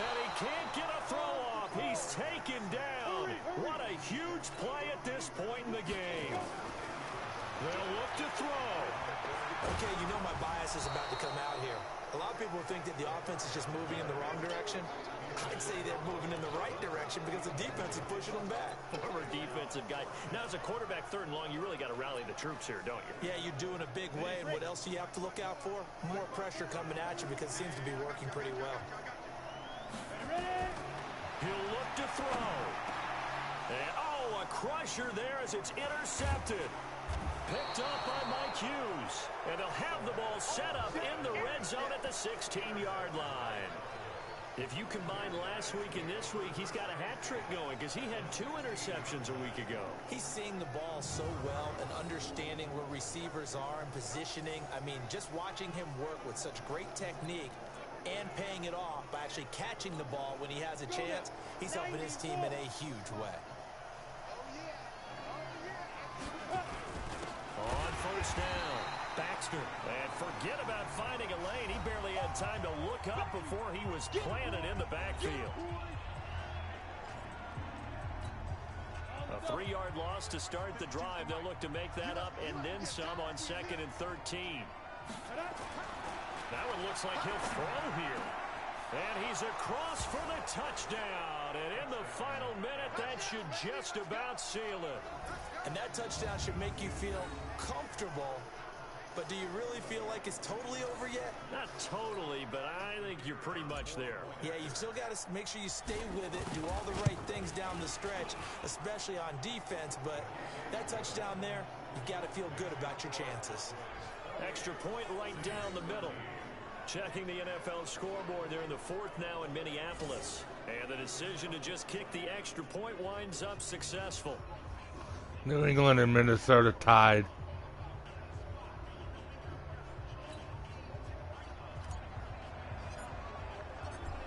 And he can't get a throw off. He's taken down. What a huge play at this point in the game. They'll look to throw. Okay, you know my bias is about to come out here. A lot of people think that the offense is just moving in the wrong direction. I'd say they're moving in the right direction because the defense is pushing them back. Former defensive guy. Now, as a quarterback, 3rd and long, you really got to rally the troops here, don't you? Yeah, you do in a big way. And what else do you have to look out for? More pressure coming at you because it seems to be working pretty well. He'll look to throw. And, oh, a crusher there as it's intercepted. Picked up by Mike Hughes. And they'll have the ball set up in the red zone at the 16-yard line. If you combine last week and this week, he's got a hat trick going because he had 2 interceptions a week ago. He's seeing the ball so well and understanding where receivers are and positioning. I mean, just watching him work with such great technique and paying it off by actually catching the ball when he has a chance, he's helping his team in a huge way. On first down, Baxter. And forget about finding a lane. He barely had time to look up before he was planted in the backfield. A 3-yard loss to start the drive. They'll look to make that up and then some on 2nd and 13. That one looks like he'll throw here. And he's across for the touchdown. And in the final minute, that should just about seal it. And that touchdown should make you feel comfortable. But do you really feel like it's totally over yet? Not totally, but I think you're pretty much there. Yeah, you've still got to make sure you stay with it, do all the right things down the stretch, especially on defense. But that touchdown there, you've got to feel good about your chances. Extra point right down the middle. Checking the NFL scoreboard, they're in the 4th now in Minneapolis. And the decision to just kick the extra point winds up successful. New England and Minnesota tied.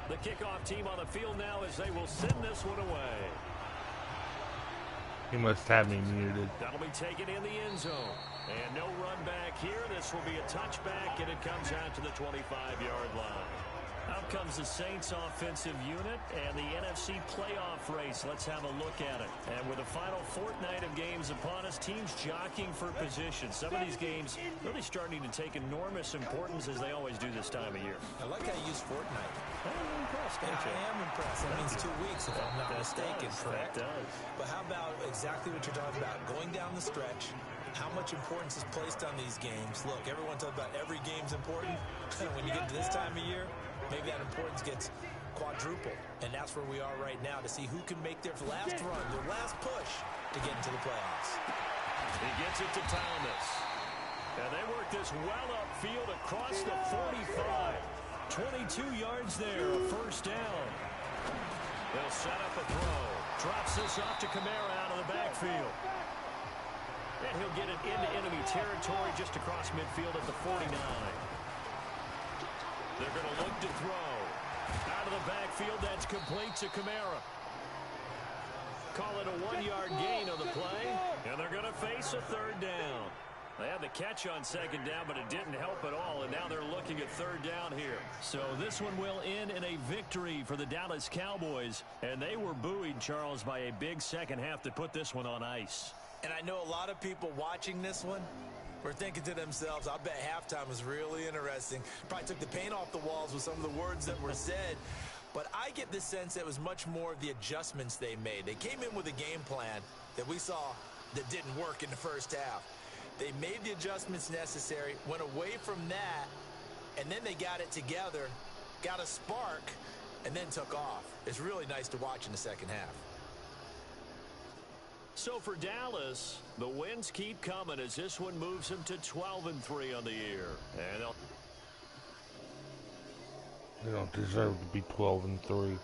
The kickoff team on the field now as they will send this one away. He must have me muted. That'll be taken in the end zone. And no run back here. This will be a touchback, and it comes out to the 25-yard line. Out comes the Saints offensive unit and the NFC playoff race. Let's have a look at it. And with the final fortnight of games upon us, teams jockeying for position. Some of these games really starting to take enormous importance as they always do this time of year. I like how you use fortnight. I'm impressed, Yeah, I am impressed. That means 2 weeks, if I'm not mistaken, correct? That does. But how about exactly what you're talking about? Going down the stretch, how much importance is placed on these games? Look, everyone talks about every game's important. When you get to this time of year, maybe that importance gets quadrupled. And that's where we are right now to see who can make their last run, their last push to get into the playoffs. He gets it to Thomas. And they work this well upfield across the 45. 22 yards there, a first down. They'll set up a throw. Drops this off to Kamara out of the backfield. And he'll get it into enemy territory just across midfield at the 49. They're going to look to throw. Out of the backfield, that's complete to Kamara. Call it a 1-yard gain on the play. And they're going to face a 3rd down. They had the catch on 2nd down, but it didn't help at all, and now they're looking at 3rd down here. So this one will end in a victory for the Dallas Cowboys, and they were buoyed, Charles, by a big second half to put this one on ice. And I know a lot of people watching this one were thinking to themselves, I bet halftime was really interesting. Probably took the paint off the walls with some of the words that were said. But I get the sense that it was much more of the adjustments they made. They came in with a game plan that we saw that didn't work in the first half. They made the adjustments necessary, went away from that, and then they got it together, got a spark, and then took off. It's really nice to watch in the second half. So for Dallas, the wins keep coming as this one moves them to 12-3 on the year. And They don't deserve to be 12-3.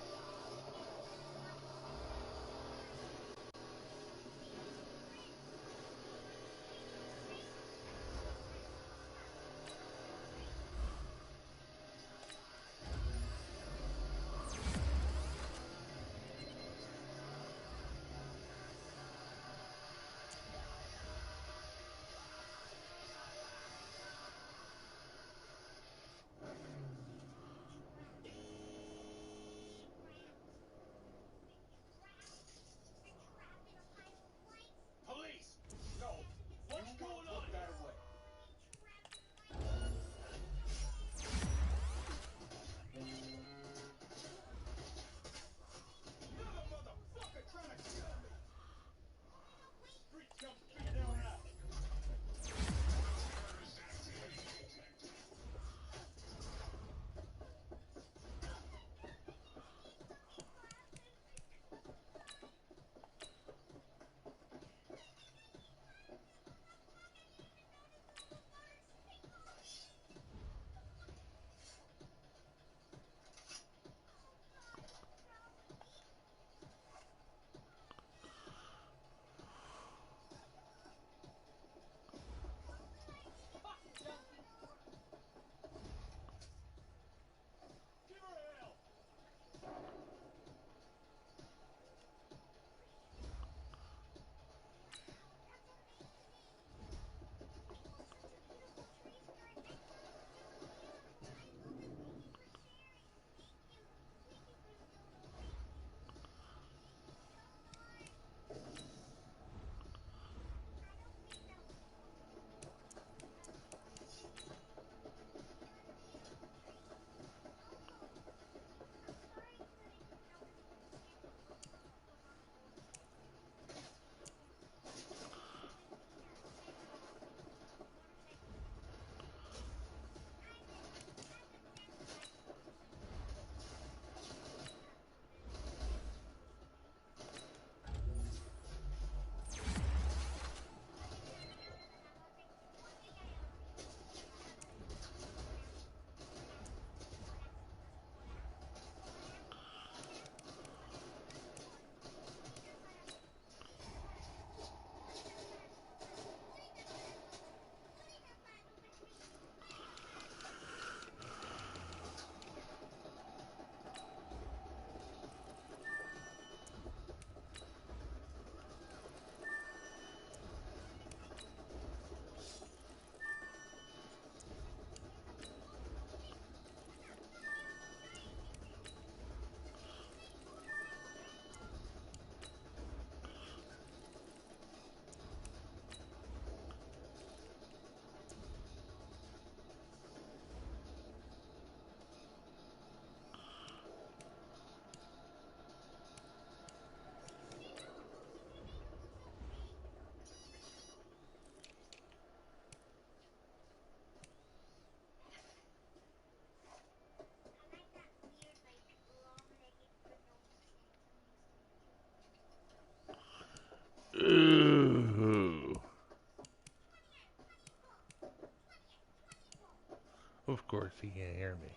Of course he can't hear me.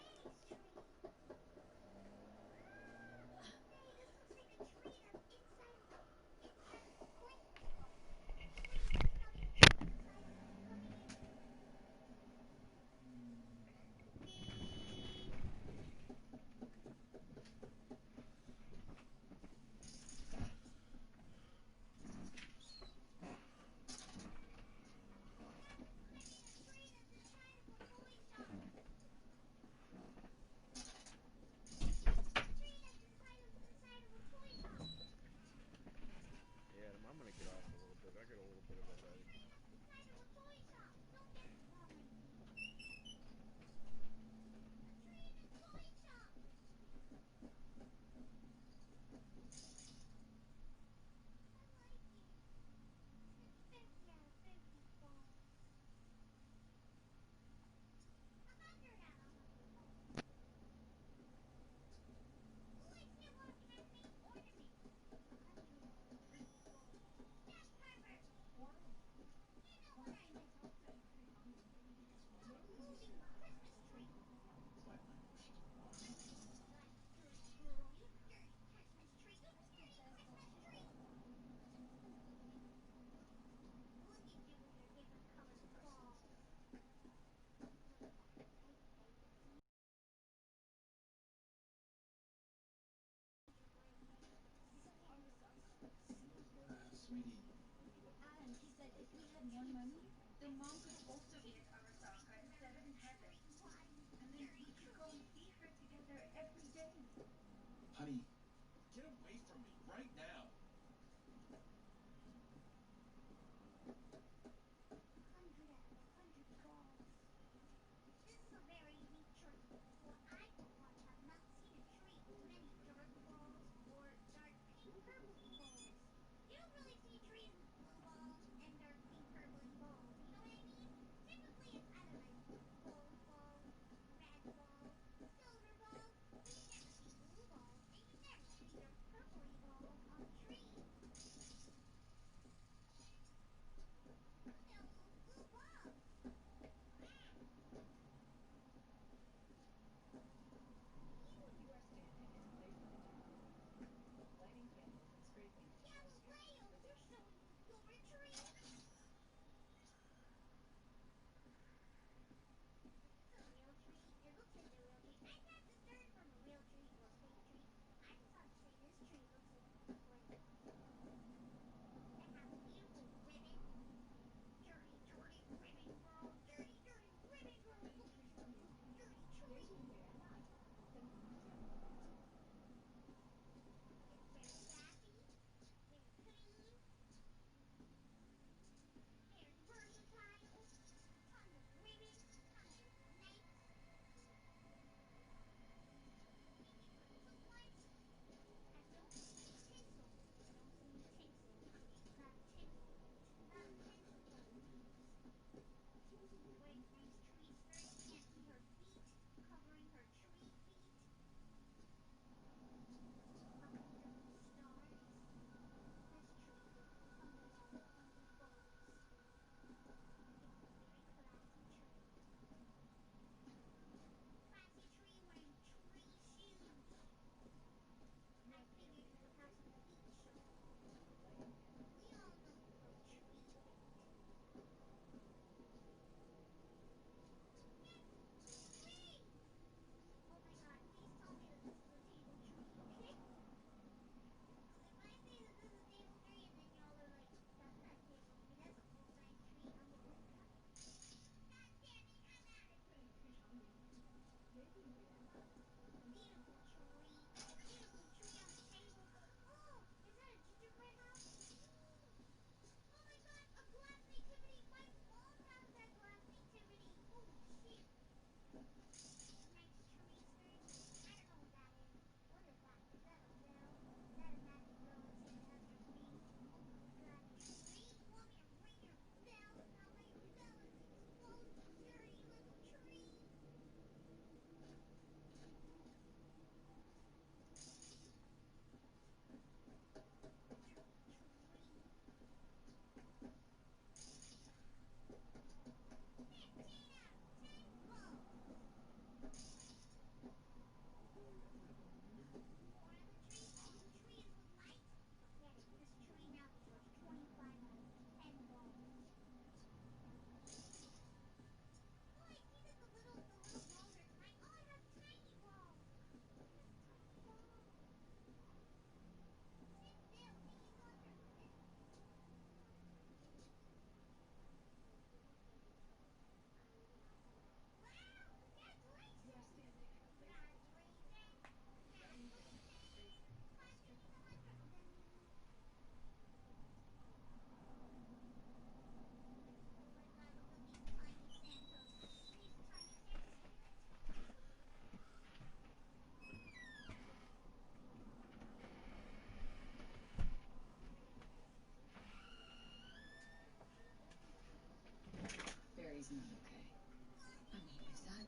Yeah, I'm gonna get off a little bit. I got a little bit of a headache. Sweetie. Adam, he said if we had more money, then Mom could also eat at Arasaka instead of in heaven. And then we could go and see her together every day. Honey, get away from me right now.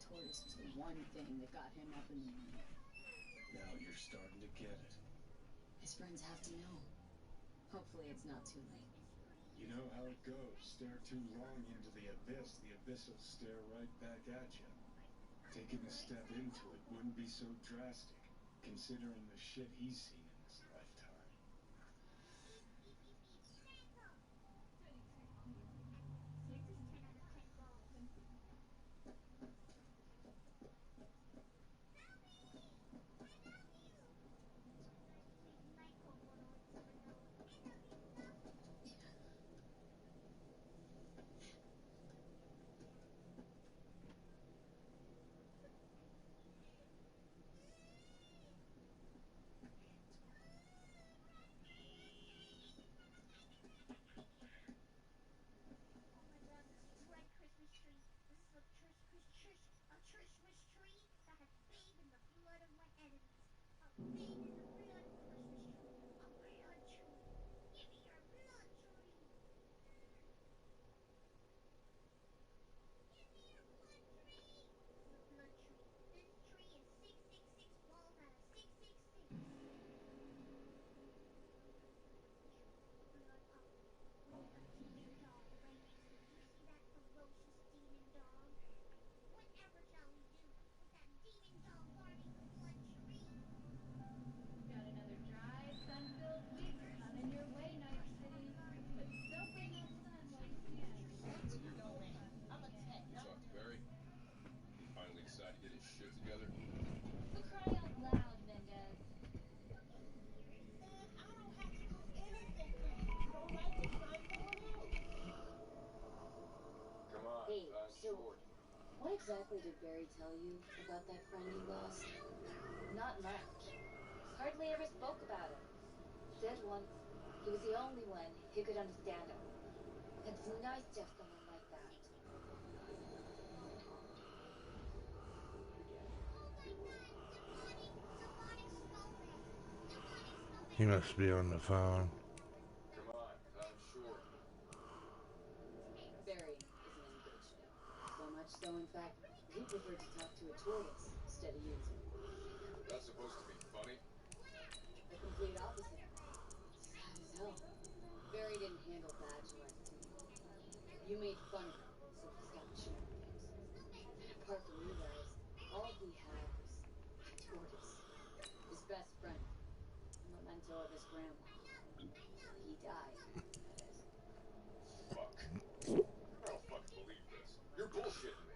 tortoise was the one thing that got him up in the morning. Now you're starting to get it. His friends have to know. Hopefully it's not too late. You know how it goes. Stare too long into the abyss will stare right back at you. Taking a step into it wouldn't be so drastic, considering the shit he's seen in his lifetime. Got another dry, sun-filled week coming your way, Night City. But don't bring that sun while you can. No way. I'm a 10. You talked to Barry? He finally decided to get his shit together? For crying out loud, Mendez. And I don't have to do anything now. Don't like the sun going out. Come on, Hey, I'm so short. what exactly did Barry tell you about that friend you lost? Not much. Hardly ever spoke about him. Said once he was the only one who could understand him. It's nice to have someone like that. He must be on the phone. Come on, I'm short. Barry isn't engaged, no. So much so, in fact, he preferred to talk to a tortoise instead of you two. That's supposed to be funny? The complete opposite. Sad as hell. Barry didn't handle Bachelor too. You made fun of him, so he stopped sharing things. And apart from you guys, all he had was a tortoise. His best friend. A memento of his grandma. He died, that is. Fuck. I don't fucking believe this. You're bullshitting me.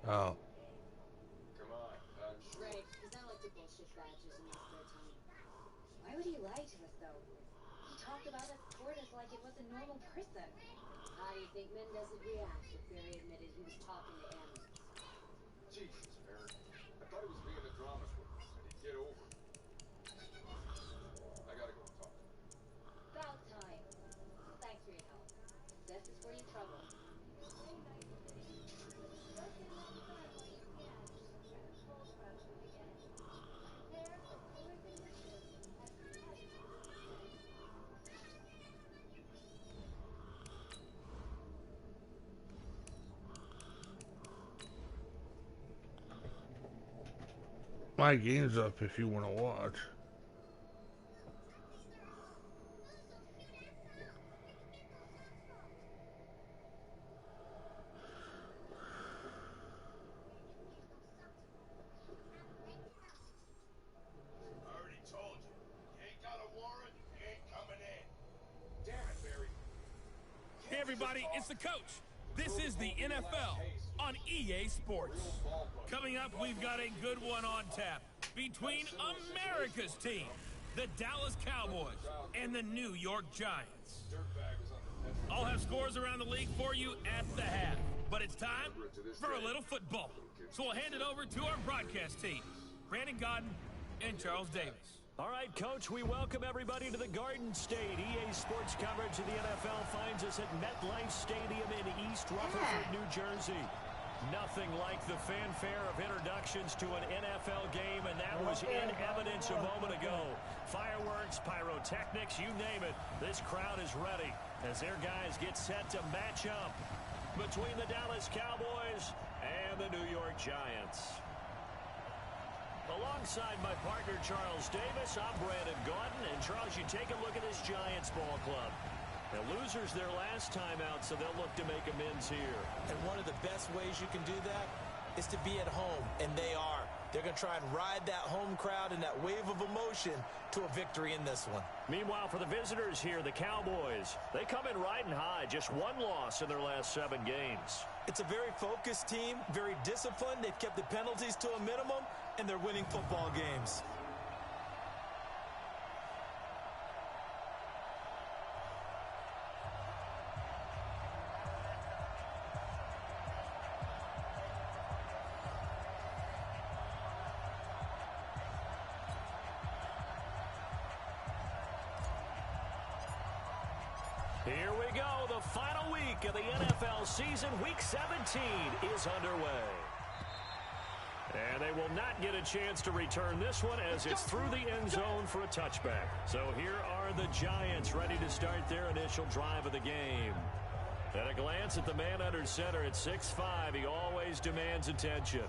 Oh. Come on, I'm short. Right, he's not like to bullshit Badgers in his spare time. Why would he lie to us, though? He talked about his tortoise like it was a normal person. How do you think Mendez would react if Barry admitted he was talking to animals? Jesus, Barry. I thought he was being a drama queen. Said he'd get over it. I gotta go talk to him. About time. Thanks for your help. This is for your trouble. Soak in that sun while you can. Or the cold front will begin. Prepare for cooler conditions as we head into the weekend. My game's up if you want to watch. I already told you. You ain't got a warrant, you ain't coming in. Damn it, Barry. Hey, everybody, it's the coach. This is the NFL on EA Sports. Coming up, we've got a good one on tap between America's team, the Dallas Cowboys, and the New York Giants. I'll have scores around the league for you at the half, but it's time for a little football. So I'll hand it over to our broadcast team, Brandon Godden and Charles Davis. All right, Coach, we welcome everybody to the Garden State. EA Sports coverage of the NFL finds us at MetLife Stadium in East Rutherford, New Jersey. Nothing like the fanfare of introductions to an NFL game, and that was in evidence a moment ago. Fireworks, pyrotechnics, you name it. This crowd is ready as their guys get set to match up between the Dallas Cowboys and the New York Giants. Alongside my partner, Charles Davis, I'm Brandon Gaudin. And, Charles, you take a look at this Giants ball club. The losers their last time out, so they'll look to make amends here. And one of the best ways you can do that is to be at home, and they are. They're going to try and ride that home crowd and that wave of emotion to a victory in this one. Meanwhile, for the visitors here, the Cowboys, they come in riding high, just one loss in their last 7 games. It's a very focused team, very disciplined. They've kept the penalties to a minimum, and they're winning football games. Here we go. The final week of the NFL season, Week 17, is underway. And they will not get a chance to return this one as it's through the end zone for a touchback. So here are the Giants ready to start their initial drive of the game. At a glance at the man under center at 6'5", he always demands attention.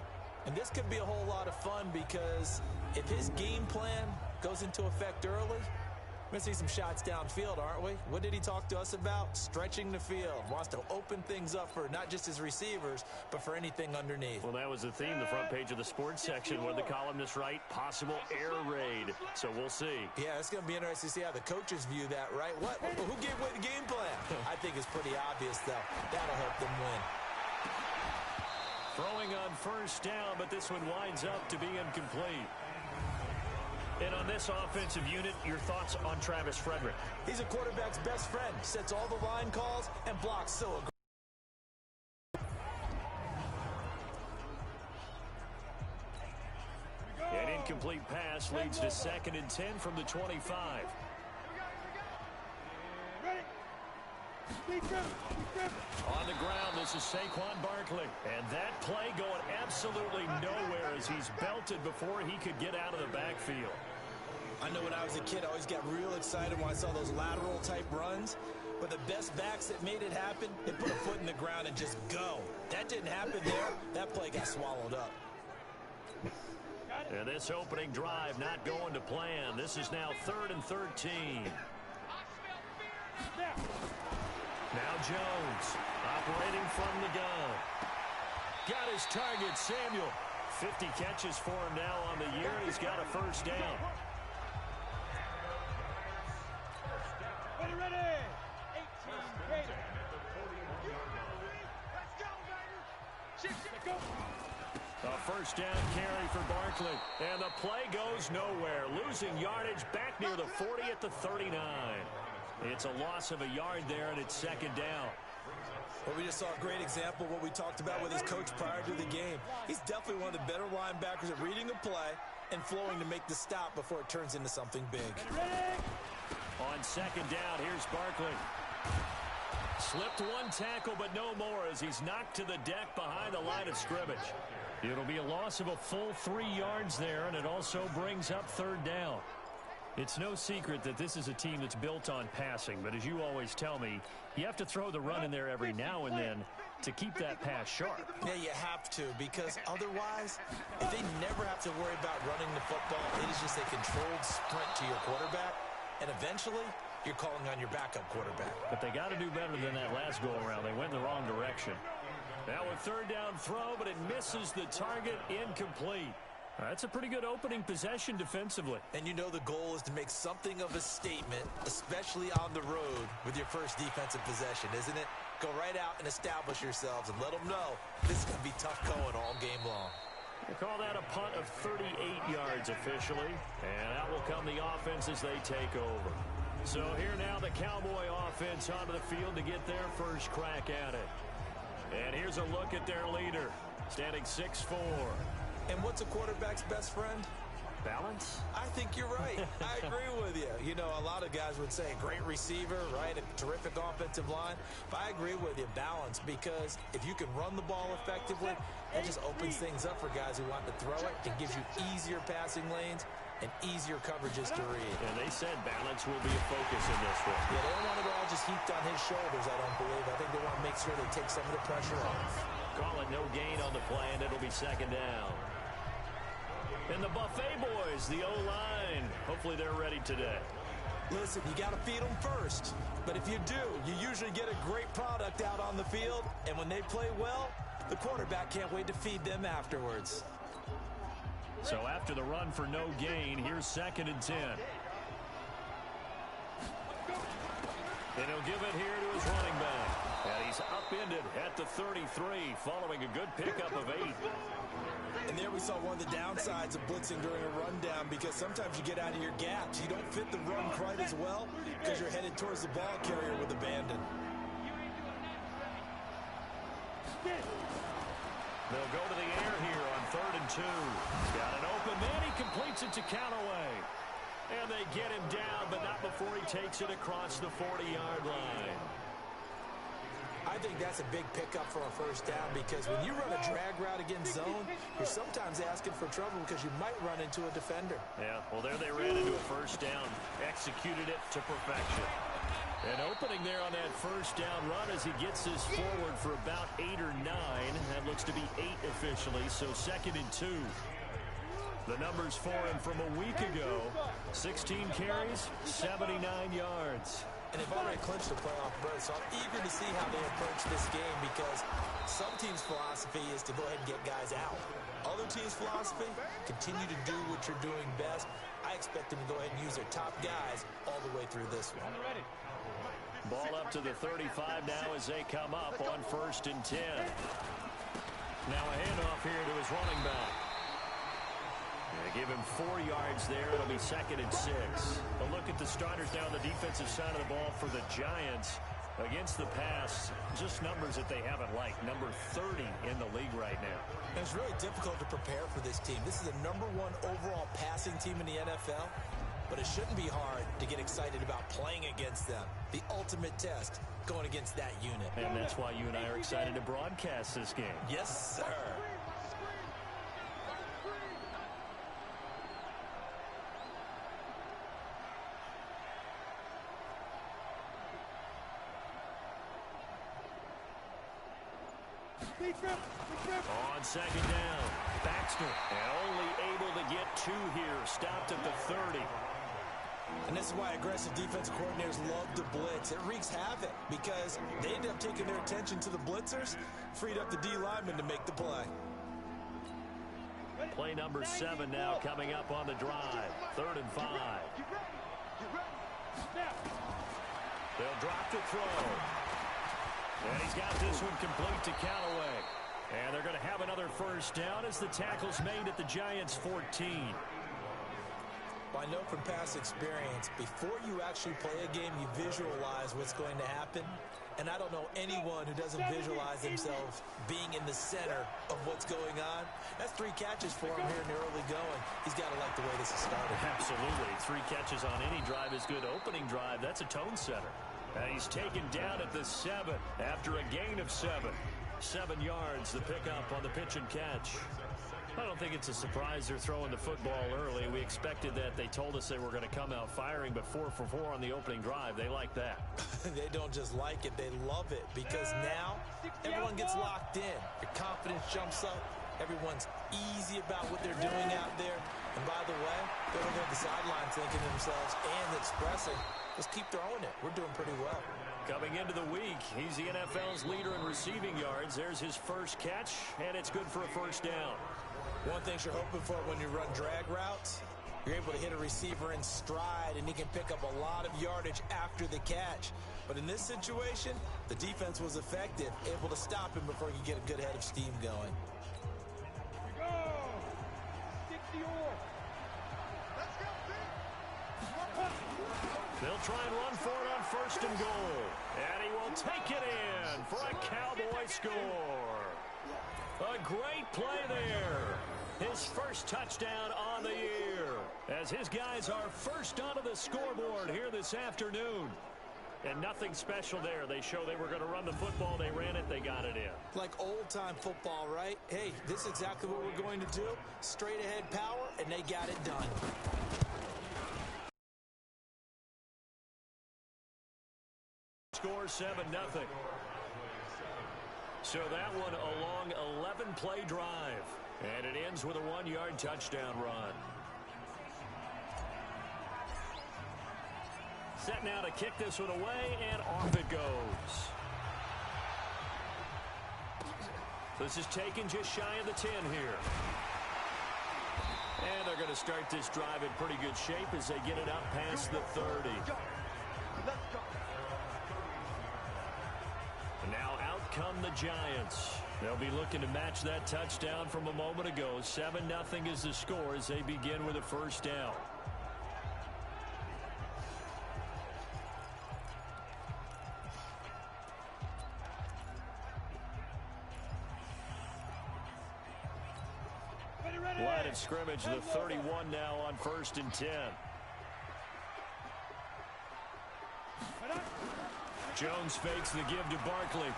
And this could be a whole lot of fun because if his game plan goes into effect early, we're going to see some shots downfield, aren't we? What did he talk to us about? Stretching the field. Wants to open things up for not just his receivers, but for anything underneath. Well, that was the theme, the front page of the sports section. What did the columnist write? Possible air raid. So we'll see. Yeah, it's going to be interesting to see how the coaches view that, right? What? Who gave away the game plan? I think it's pretty obvious, though. That'll help them win. Throwing on first down, but this one winds up to be incomplete. And on this offensive unit, your thoughts on Travis Frederick? He's a quarterback's best friend. Sets all the line calls and blocks so aggressively. An incomplete pass leads to 2nd and 10 from the 25. On the ground, this is Saquon Barkley. And that play going absolutely nowhere as he's belted before he could get out of the backfield. I know when I was a kid, I always got real excited when I saw those lateral-type runs. But the best backs that made it happen, they put a foot in the ground and just go. That didn't happen there. That play got swallowed up. And this opening drive not going to plan. This is now 3rd and 13. Now Jones, operating from the gun. Got his target, Samuel. 50 catches for him now on the year. He's got a first down. Ready, 18 Gator. Let's go, baby. Shift, go. A first down carry for Barkley. And the play goes nowhere. Losing yardage back near the 40 at the 39. It's a loss of a yard there, and it's 2nd down. Well, we just saw a great example of what we talked about with his coach prior to the game. He's definitely one of the better linebackers at reading a play and flowing to make the stop before it turns into something big. On 2nd down, here's Barkley. Slipped one tackle, but no more as he's knocked to the deck behind the line of scrimmage. It'll be a loss of a full 3 yards there, and it also brings up 3rd down. It's no secret that this is a team that's built on passing, but as you always tell me, you have to throw the run in there every now and then to keep that pass sharp. Yeah, you have to, because otherwise, if they never have to worry about running the football, it is just a controlled sprint to your quarterback, and eventually, you're calling on your backup quarterback. But they got to do better than that last go-around. They went in the wrong direction. Now a 3rd down throw, but it misses the target, incomplete. That's a pretty good opening possession defensively. And you know the goal is to make something of a statement, especially on the road with your first defensive possession, isn't it? Go right out and establish yourselves and let them know this is going to be tough going all game long. They call that a punt of 38 yards officially, and out will come the offense as they take over. So here now the Cowboy offense onto the field to get their first crack at it. And here's a look at their leader, standing 6'4". And what's a quarterback's best friend? Balance? I think you're right. I agree with you. You know, a lot of guys would say great receiver, right? A terrific offensive line. But I agree with you, balance, because if you can run the ball effectively, that just opens things up for guys who want to throw it. It gives you easier passing lanes and easier coverages to read. And they said balance will be a focus in this one. Yeah, they don't want it all just heaped on his shoulders, I don't believe. I think they want to make sure they take some of the pressure off. Call it no gain on the play, and it'll be second down. And the Buffet boys, the O-line, hopefully they're ready today. Listen, you got to feed them first. But if you do, you usually get a great product out on the field. And when they play well, the quarterback can't wait to feed them afterwards. So after the run for no gain, here's 2nd and 10. And he'll give it here to his running back. And he's upended at the 33, following a good pickup of 8. And there we saw one of the downsides of blitzing during a rundown, because sometimes you get out of your gaps. You don't fit the run quite as well because you're headed towards the ball carrier with abandon. They'll go to the air here on 3rd and 2. He's got an open man. He completes it to Callaway. And they get him down, but not before he takes it across the 40-yard line. I think that's a big pickup for a first down, because when you run a drag route against zone, you're sometimes asking for trouble because you might run into a defender. Yeah, well, there they ran into a first down. Executed it to perfection. An opening there on that first down run as he gets this forward for about 8 or 9. That looks to be 8 officially, so 2nd and 2. The numbers for him from a week ago: 16 carries, 79 yards. And they've already clinched the playoff berth, so I'm eager to see how they approach this game, because some teams' philosophy is to go ahead and get guys out. Other teams' philosophy, continue to do what you're doing best. I expect them to go ahead and use their top guys all the way through this one. Ball up to the 35 now as they come up on 1st and 10. Now a handoff here to his running back. They give him 4 yards there. It'll be 2nd and 6. A look at the starters now on the defensive side of the ball for the Giants. Against the pass, just numbers that they haven't liked. Number 30 in the league right now. And it's really difficult to prepare for this team. This is the #1 overall passing team in the NFL. But it shouldn't be hard to get excited about playing against them. The ultimate test, going against that unit. And that's why you and I are excited to broadcast this game. Yes, sir. On 2nd down, Baxter, and only able to get 2 here. Stopped at the 30. And this is why aggressive defensive coordinators love to blitz. It wreaks havoc because they end up taking their attention to the blitzers, freed up the D lineman to make the play. Play number 7 now coming up on the drive. 3rd and 5. They'll drop to throw. And he's got this one complete to Callaway. And they're going to have another first down as the tackle's made at the Giants' 14. Well, I know from past experience, before you actually play a game, you visualize what's going to happen. And I don't know anyone who doesn't visualize themselves being in the center of what's going on. That's 3 catches for him here in the early going. He's got to like the way this is started. Absolutely. 3 catches on any drive is good. Opening drive, that's a tone setter. And he's taken down at the 7 after a gain of 7. 7 yards, the pickup on the pitch and catch. I don't think it's a surprise they're throwing the football early. We expected that. They told us they were going to come out firing, but 4 for 4 on the opening drive. They like that. They don't just like it, they love it, because now everyone gets locked in. Your confidence jumps up. Everyone's easy about what they're doing out there. And by the way, they're looking at the sidelines thinking to themselves and expressing, just keep throwing it. We're doing pretty well. Coming into the week, he's the NFL's leader in receiving yards. There's his first catch, and it's good for a first down. One thing you're hoping for when you run drag routes, you're able to hit a receiver in stride, and he can pick up a lot of yardage after the catch. But in this situation, the defense was effective, able to stop him before he could get a good head of steam going. They'll try and run for it on 1st and goal. And he will take it in for a Cowboy score. A great play there. His first touchdown on the year. As his guys are first onto the scoreboard here this afternoon. And nothing special there. They show they were going to run the football. They ran it. They got it in. Like old-time football, right? Hey, this is exactly what we're going to do. Straight-ahead power, and they got it done. Score 7-0. So that one a long 11-play drive. And it ends with a 1-yard touchdown run. Set now to kick this one away, and off it goes. This is taken just shy of the 10 here. And they're going to start this drive in pretty good shape as they get it up past the 30. And now out come the Giants. They'll be looking to match that touchdown from a moment ago. 7-0 is the score as they begin with a first down. Line of scrimmage, the 31 now on 1st and 10. Jones fakes the give to Barkley.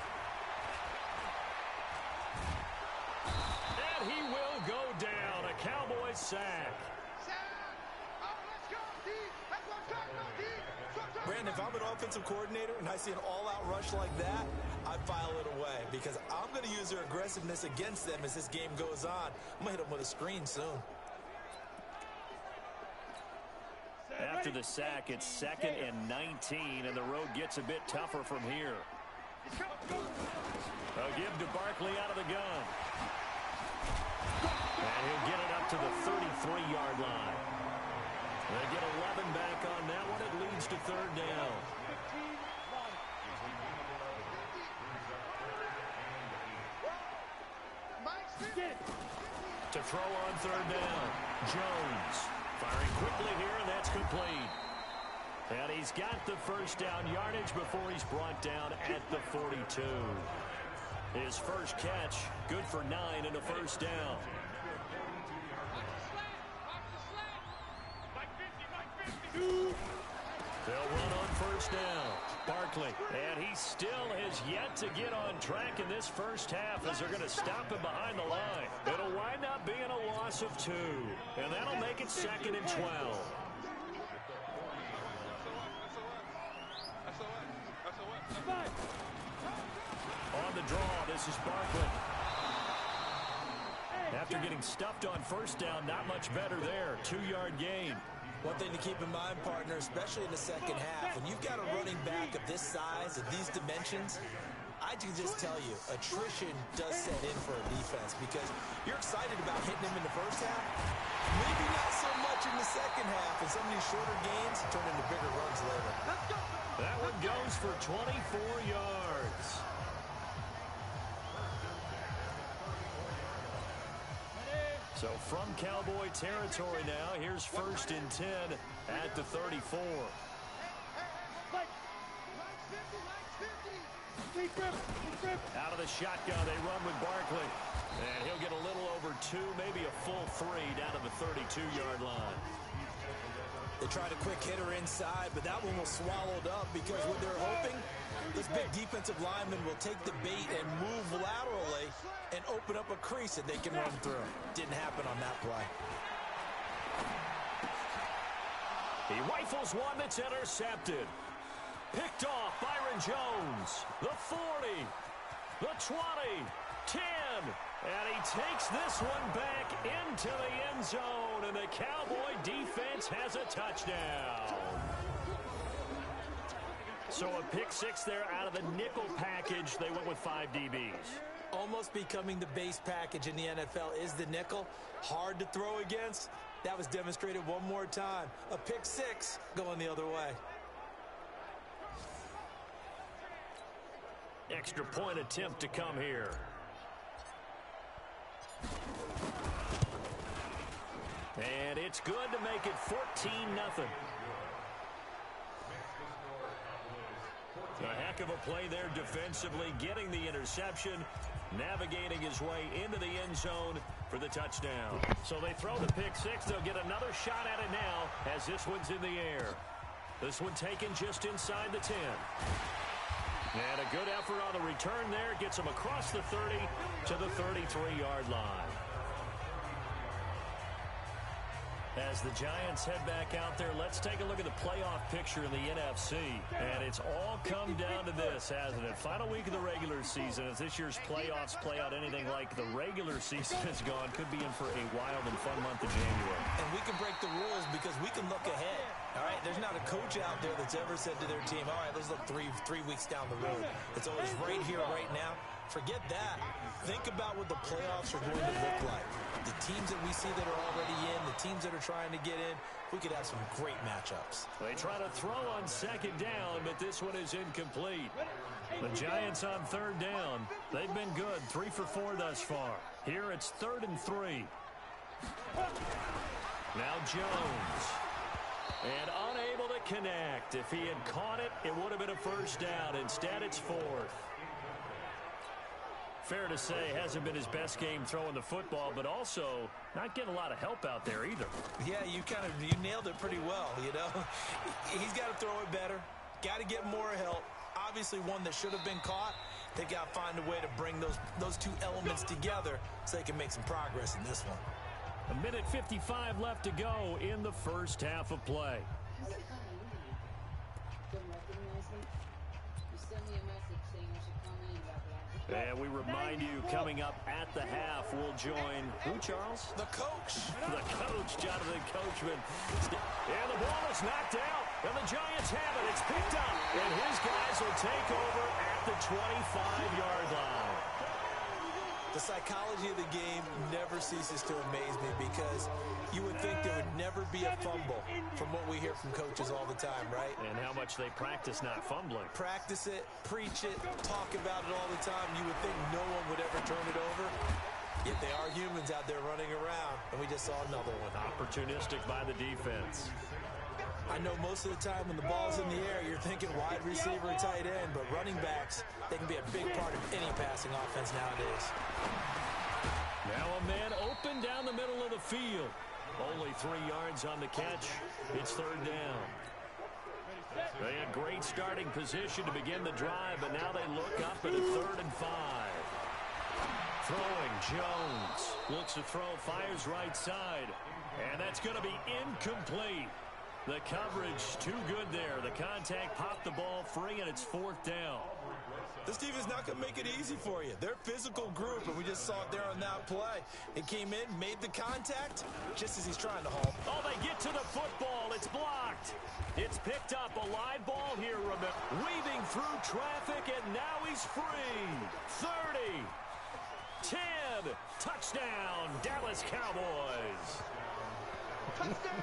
And he will go down. A Cowboys sack. Brandon, if I'm an offensive coordinator and I see an all-out rush like that, I file it away because I'm going to use their aggressiveness against them as this game goes on. I'm going to hit them with a screen soon. After the sack, it's 2nd and 19, and the road gets a bit tougher from here. A give to Barkley out of the gun. And he'll get it up to the 33-yard line. They get 11 back on that one. It leads to 3rd down. To throw on 3rd down, Jones firing quickly here, and that's complete. And he's got the first down yardage before he's brought down at the 42. His first catch, good for 9 and a first down. They'll run on 1st down. Barkley, and he still has yet to get on track in this first half as they're going to stop him behind the line. It'll wind up being a loss of 2, and that'll make it 2nd and 12. On the draw, this is Barkley. After getting stuffed on 1st down, not much better there. 2-yard gain. One thing to keep in mind, partner, especially in the second half, when you've got a running back of this size, of these dimensions, I can just tell you, attrition does set in for a defense because you're excited about hitting him in the first half, maybe not so much in the second half, and some of these shorter gains turn into bigger runs later. That one goes for 24 yards. So from Cowboy territory now, here's 1st and 10 at the 34. Out of the shotgun, they run with Barkley. And he'll get a little over 2, maybe a full 3 down to the 32-yard line. They tried a quick hitter inside, but that one was swallowed up because what they're hoping, this big defensive lineman will take the bait and move laterally and open up a crease that they can run through. Didn't happen on that play. He rifles one that's intercepted. Picked off Byron Jones. The 40, the 20, 10. And he takes this one back into the end zone. And the Cowboy defense has a touchdown. So a pick 6 there out of the nickel package. They went with 5 DBs. Almost becoming the base package in the NFL is the nickel. Hard to throw against. That was demonstrated one more time. A pick 6 going the other way. Extra point attempt to come here. And it's good to make it 14-0. A heck of a play there defensively, getting the interception, navigating his way into the end zone for the touchdown. So they throw the pick six. They'll get another shot at it now as this one's in the air. This one taken just inside the 10. And a good effort on the return there. Gets him across the 30 to the 33-yard line. As the Giants head back out there, let's take a look at the playoff picture in the NFC. And it's all come down to this, hasn't it? Final week of the regular season. As this year's playoffs play out anything like the regular season has gone, could be in for a wild and fun month of January. And we can break the rules because we can look ahead. All right, there's not a coach out there that's ever said to their team, all right, let's look three weeks down the road. It's always right here, right now. Forget that. Think about what the playoffs are going to look like. The teams that we see that are already in, the teams that are trying to get in, we could have some great matchups. They try to throw on second down, but this one is incomplete. The Giants on third down. They've been good, 3 for 4 thus far. Here it's 3rd and 3. Now Jones. And unable to connect. If he had caught it, it would have been a first down. Instead, it's 4th. Fair to say, hasn't been his best game throwing the football, but also not getting a lot of help out there either. Yeah, you nailed it pretty well, you know. He's got to throw it better. Got to get more help. Obviously, one that should have been caught. They got to find a way to bring those two elements together so they can make some progress in this one. 1:55 left to go in the first half of play. And we remind you, coming up at the half, we'll join who, Charles? The coach. The coach, Jonathan Coachman. And the ball is knocked out. And the Giants have it. It's picked up. And his guys will take over at the 25-yard line. The psychology of the game never ceases to amaze me because you would think there would never be a fumble from what we hear from coaches all the time, right? And how much they practice not fumbling. Practice it, preach it, talk about it all the time. You would think no one would ever turn it over. Yet they are humans out there running around, and we just saw another one. Opportunistic by the defense. I know most of the time when the ball's in the air, you're thinking wide receiver, tight end, but running backs, they can be a big part of any passing offense nowadays. Now a man open down the middle of the field. Only 3 yards on the catch. It's 3rd down. They had great starting position to begin the drive, but now they look up at a 3rd and 5. Throwing, Jones. Looks to throw, fires right side. And that's going to be incomplete. The coverage too good there. The contact popped the ball free, and it's 4th down. This team is not going to make it easy for you. They're a physical group, and we just saw it there on that play. It came in, made the contact, just as he's trying to haul. Oh, they get to the football. It's blocked. It's picked up. A live ball here, remember. Weaving through traffic, and now he's free. 30. 10. Touchdown, Dallas Cowboys. Touchdown.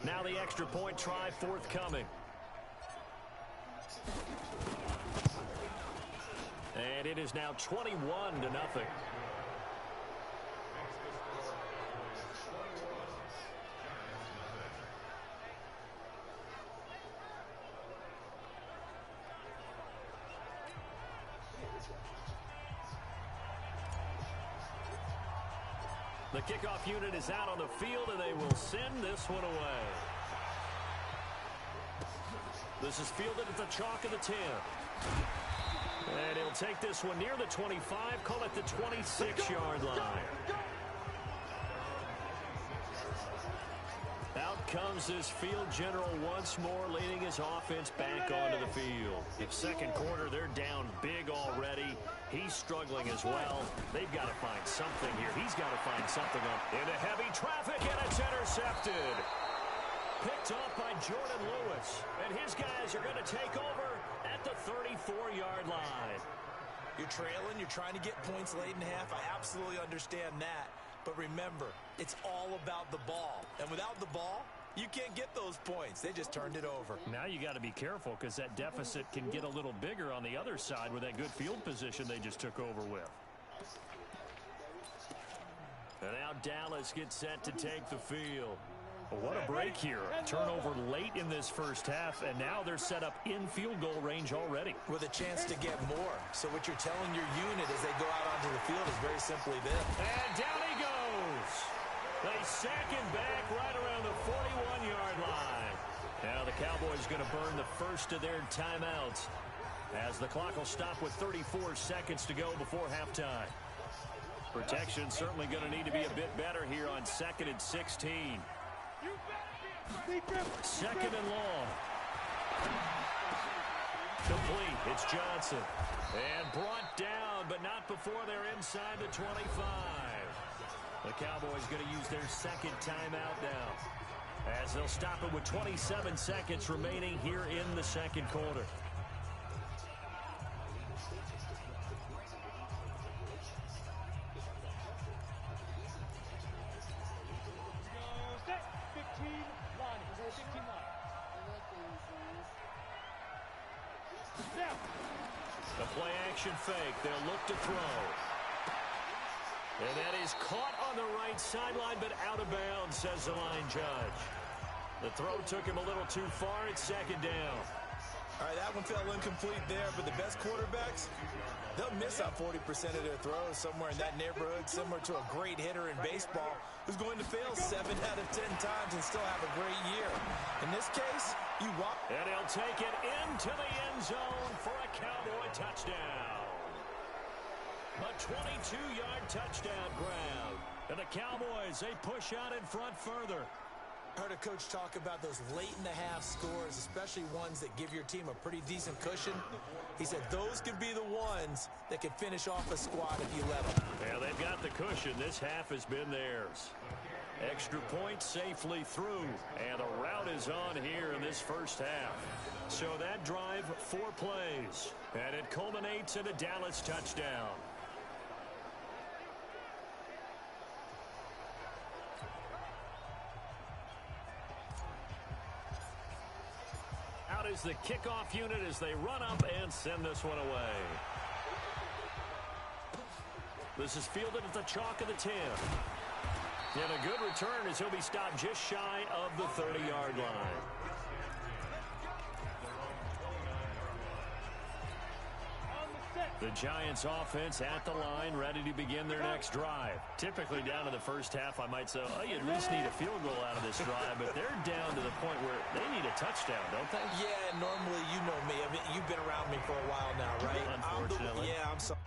Now the extra point try forthcoming. And it is now 21-0. The kickoff unit is out on the field, and they will send this one away. This is fielded at the chalk of the 10. And he'll take this one near the 25, call it the 26-yard line. Out comes this field general once more, leading his offense back onto the field. In second quarter, they're down big already. He's struggling as well. They've got to find something here. He's got to find something up into heavy traffic, and it's intercepted. Picked off by Jordan Lewis. And his guys are going to take over at the 34-yard line. You're trailing. You're trying to get points late in half. I absolutely understand that. But remember, it's all about the ball. And without the ball, you can't get those points. They just turned it over. Now you got to be careful because that deficit can get a little bigger on the other side with that good field position they just took over with. And now Dallas gets set to take the field. What a break here. Turnover late in this first half, and now they're set up in field goal range already. With a chance to get more. So what you're telling your unit as they go out onto the field is very simply this. And down he goes. They sack him back right around the 41-yard line. Now the Cowboys going to burn the first of their timeouts as the clock will stop with 34 seconds to go before halftime. Protection certainly going to need to be a bit better here on 2nd and 16. Second and long. Complete. It's Johnson. And brought down, but not before they're inside the 25. The Cowboys going to use their second timeout now, as they'll stop it with 27 seconds remaining here in the second quarter. The play action fake. They'll look to throw. And that is caught on the right sideline, but out of bounds, says the line judge. The throw took him a little too far. It's second down. All right, that one fell incomplete there, but the best quarterbacks, they'll miss on 40% of their throws, somewhere in that neighborhood, similar to a great hitter in baseball who's going to fail 7 out of 10 times and still have a great year. In this case, you walk. And he'll take it into the end zone for a Cowboy touchdown. A 22-yard touchdown grab. And the Cowboys, they push out in front further. I heard a coach talk about those late-in-the-half scores, especially ones that give your team a pretty decent cushion. He said those could be the ones that could finish off a squad if you let them. Yeah, they've got the cushion. This half has been theirs. Extra point safely through, and the route is on here in this first half. So that drive, 4 plays, and it culminates in a Dallas touchdown. Out is the kickoff unit as they run up and send this one away. This is fielded at the chalk of the 10. And a good return as he'll be stopped just shy of the 30-yard line. The Giants offense at the line, ready to begin their next drive. Typically down to the first half, I might say, oh, you at least need a field goal out of this drive, but they're down to the point where they need a touchdown, don't they? Yeah, normally, you know me. I mean, you've been around me for a while now, right? Unfortunately. I'm sorry.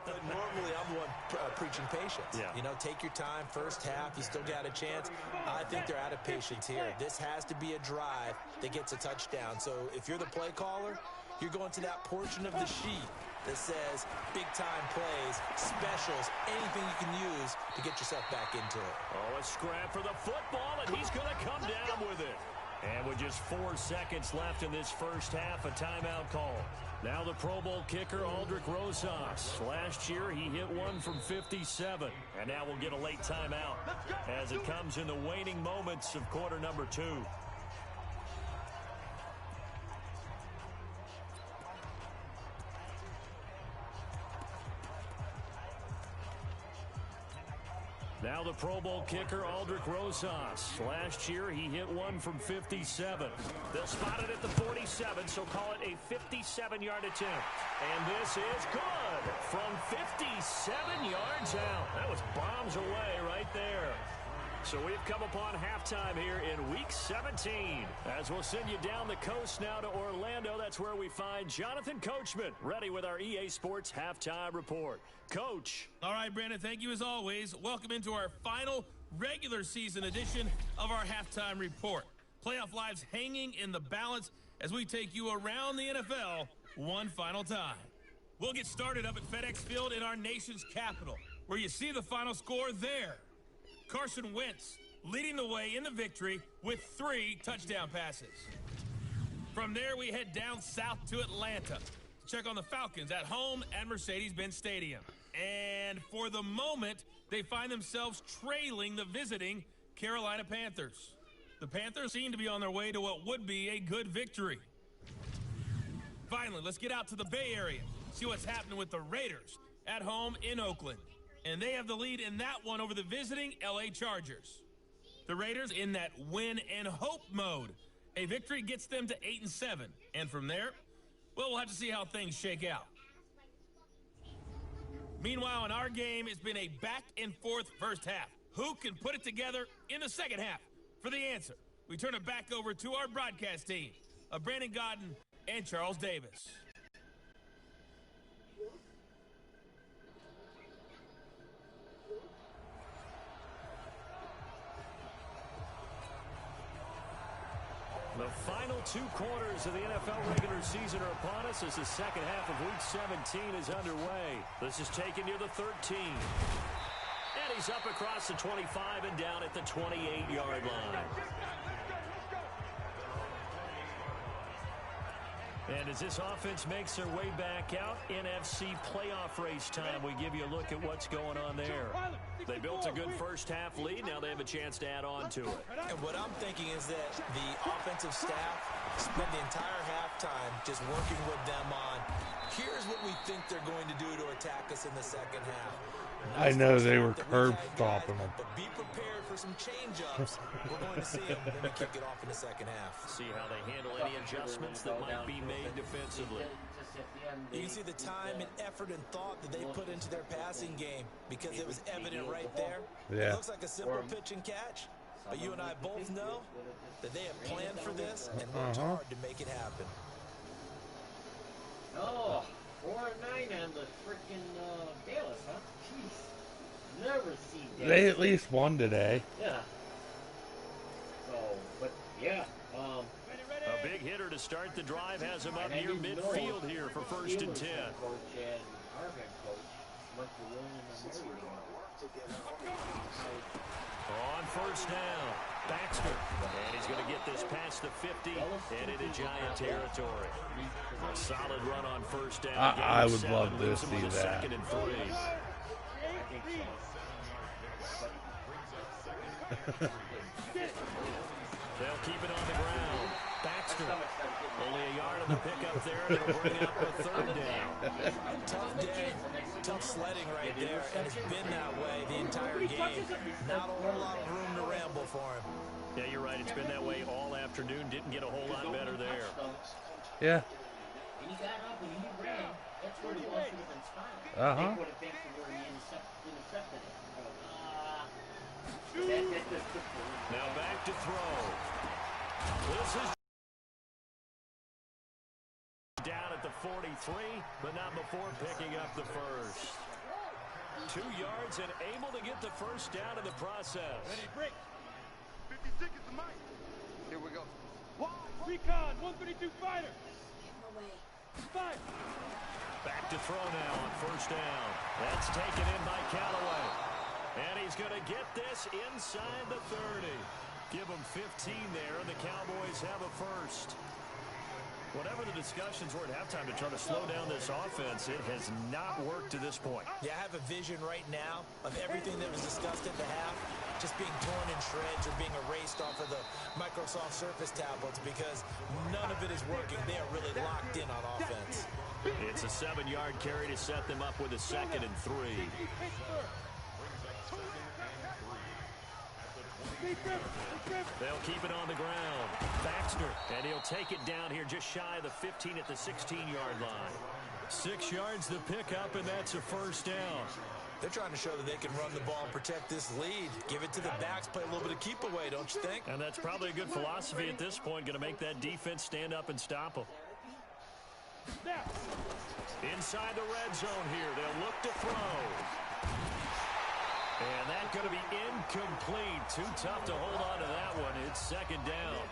But normally I'm the one preaching patience. Yeah. You know, take your time. First half, you still got a chance. I think they're out of patience here. This has to be a drive that gets a touchdown. So if you're the play caller, you're going to that portion of the sheet that says big-time plays, specials, anything you can use to get yourself back into it. Oh, a scrap for the football, and he's going to come down with it. And with just 4 seconds left in this first half, a timeout call. Now the Pro Bowl kicker, Aldrick Rosas. Last year, he hit one from 57. And now we'll get a late timeout as it comes in the waning moments of quarter number 2. Now the Pro Bowl kicker, Aldrick Rosas. Last year, he hit one from 57. They'll spot it at the 47, so call it a 57-yard attempt. And this is good from 57 yards out. That was bombs away right there. So we've come upon halftime here in Week 17. As we'll send you down the coast now to Orlando, that's where we find Jonathan Coachman, ready with our EA Sports Halftime Report. Coach. All right, Brandon, thank you as always. Welcome into our final regular season edition of our halftime report. Playoff lives hanging in the balance as we take you around the NFL one final time. We'll get started up at FedEx Field in our nation's capital, where you see the final score there. Carson Wentz leading the way in the victory with 3 touchdown passes. From there, we head down south to Atlanta to check on the Falcons at home at Mercedes-Benz Stadium. And for the moment, they find themselves trailing the visiting Carolina Panthers. The Panthers seem to be on their way to what would be a good victory. Finally, let's get out to the Bay Area, see what's happening with the Raiders at home in Oakland. And they have the lead in that one over the visiting LA Chargers. The Raiders in that win and hope mode. A victory gets them to 8-7. And from there, well, we'll have to see how things shake out. Meanwhile, in our game, it's been a back-and-forth first half. Who can put it together in the second half? For the answer, we turn it back over to our broadcast team of Brandon Godden and Charles Davis. The final 2 quarters of the NFL regular season are upon us as the second half of Week 17 is underway. This is taken near the 13. And he's up across the 25 and down at the 28-yard line. And as this offense makes their way back out, NFC playoff race time, we give you a look at what's going on there. They built a good first half lead. Now they have a chance to add on to it. And what I'm thinking is that the offensive staff spent the entire halftime just working with them on, here's what we think they're going to do to attack us in the second half. I know they were curb stomping them. But be prepared for some change-ups. We're going to see them when we kick it off in the second half. See how they handle any adjustments that might be made defensively. You can see the time and effort and thought that they put into their passing game because it was evident right there. Yeah. It looks like a simple pitch and catch, but you and I both know that they have planned for this and worked hard to make it happen. Oh, 4-9 on the freaking Dallas, huh? Jeez. Never seen that. They at least won today. Yeah. So, but yeah. A big hitter to start the drive has him up near midfield here for 1st and 10. On 1st down, Baxter. And he's going to get this past the 50 and into Giant territory. A solid run on 1st down. I would love to see that. 2nd and 3. They'll keep it on the ground. Baxter, only a yard on the pickup there. They'll bring up a 3rd down. Tough day, tough sledding right there, and it's been that way the entire game. Not a whole lot of room to ramble for him. Yeah, you're right. It's been that way all afternoon. Didn't get a whole lot better there. Yeah. And he got up and he ran. That's where he was inspired. Uh-huh. They would have been for where he intercepted it. Now back to throw. This is down at the 43, but not before picking up the first. 2 yards and able to get the first down in the process. Ready, break. 50 seconds to Mike. Here we go. Recon, 132 fighter. Five. Back to throw now on 1st down. That's taken in by Callaway. And he's going to get this inside the 30. Give him 15 there, and the Cowboys have a first. Whatever the discussions were at halftime to try to slow down this offense, it has not worked to this point. Yeah, I have a vision right now of everything that was discussed at the half just being torn in shreds or being erased off of the Microsoft Surface tablets because none of it is working. They are really locked in on offense. It's a 7-yard carry to set them up with a 2nd and 3. They'll keep it on the ground. Baxter, and he'll take it down here just shy of the 15 at the 16-yard line. 6 yards to pick up, and that's a 1st down. They're trying to show that they can run the ball and protect this lead. Give it to the backs, play a little bit of keep away, don't you think? And that's probably a good philosophy at this point, going to make that defense stand up and stop them. Inside the red zone here, they'll look to throw. And that's going to be incomplete. Too tough to hold on to that one. It's second down.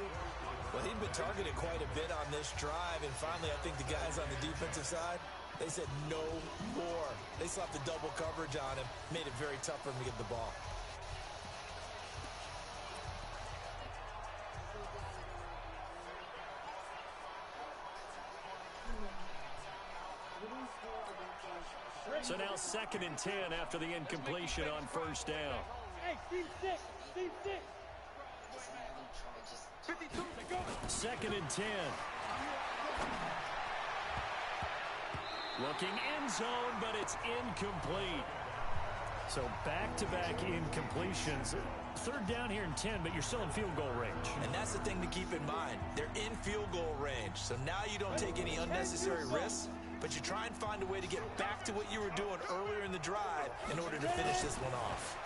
Well, he'd been targeted quite a bit on this drive, and finally I think the guys on the defensive side, they said no more. They slapped the double coverage on him, made it very tough for him to get the ball. So now 2nd and 10 after the incompletion on first down. Hey, Steve 6. Steve 6. 52. Go. 2nd and 10. Looking end zone, but it's incomplete. So back-to-back incompletions. 3rd down here and 10, but you're still in field goal range. And that's the thing to keep in mind. They're in field goal range. So now you don't take any unnecessary risks, but you try and find a way to get back to what you were doing earlier in the drive in order to finish this one off.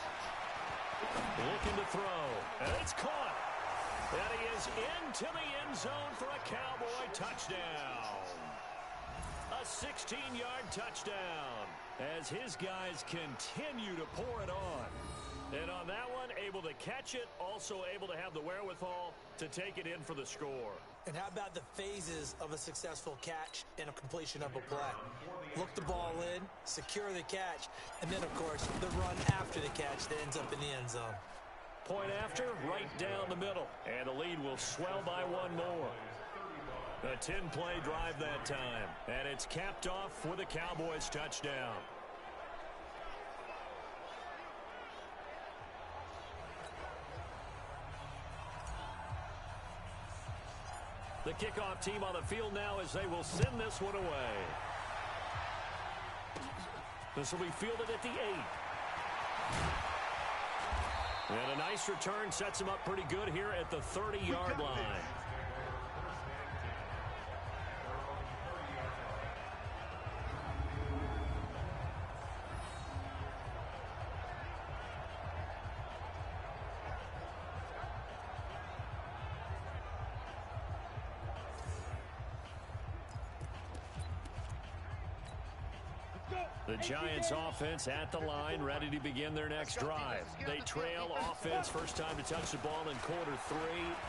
Looking to throw, and it's caught. And he is into the end zone for a Cowboy touchdown. A 16-yard touchdown as his guys continue to pour it on. And on that one, able to catch it, also able to have the wherewithal to take it in for the score. And how about the phases of a successful catch and a completion of a play? Look the ball in, secure the catch, and then, of course, the run after the catch that ends up in the end zone. Point after, right down the middle. And the lead will swell by one more. A 10-play drive that time. And it's capped off with a Cowboys touchdown. The kickoff team on the field now as they will send this one away. This will be fielded at the 8. And a nice return sets him up pretty good here at the 30-yard line. The Giants offense at the line, ready to begin their next drive. They trail offense, first time to touch the ball in quarter 3,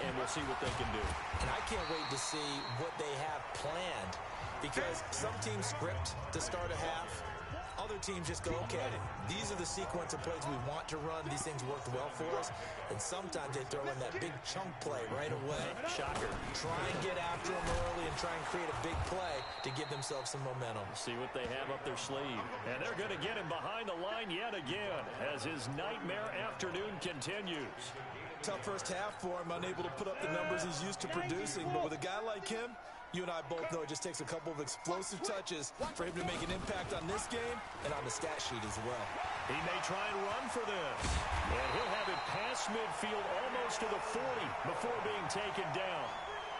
and we'll see what they can do. And I can't wait to see what they have planned, because some teams script to start a half. Other teams just go, okay, these are the sequence of plays we want to run. These things worked well for us. And sometimes they throw in that big chunk play right away. Shocker. Try and get after them early and try and create a big play to give themselves some momentum. See what they have up their sleeve. And they're going to get him behind the line yet again as his nightmare afternoon continues. Tough first half for him, unable to put up the numbers he's used to producing. But with a guy like him, you and I both know it just takes a couple of explosive touches for him to make an impact on this game and on the stat sheet as well. He may try and run for this. And he'll have it past midfield almost to the 40 before being taken down.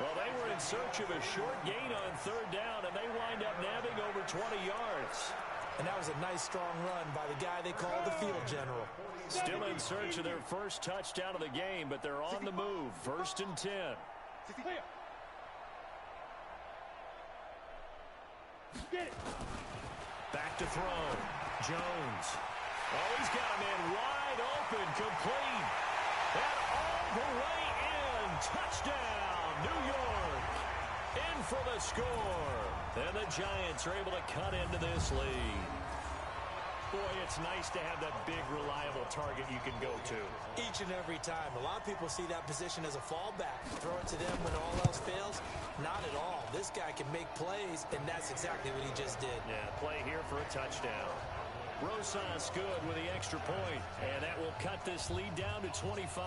Well, they were in search of a short gain on 3rd down, and they wind up nabbing over 20 yards. And that was a nice, strong run by the guy they call the field general. Still in search of their first touchdown of the game, but they're on the move. 1st and 10. Back to throw. Jones. Oh, he's got a man wide open, complete. And all the way in. Touchdown, New York. In for the score. And the Giants are able to cut into this lead. Boy, it's nice to have that big, reliable target you can go to. Each and every time. A lot of people see that position as a fallback. Throw it to them when all else fails. Not at all. This guy can make plays, and that's exactly what he just did. Yeah, play here for a touchdown. Rosas good with the extra point, and that will cut this lead down to 25.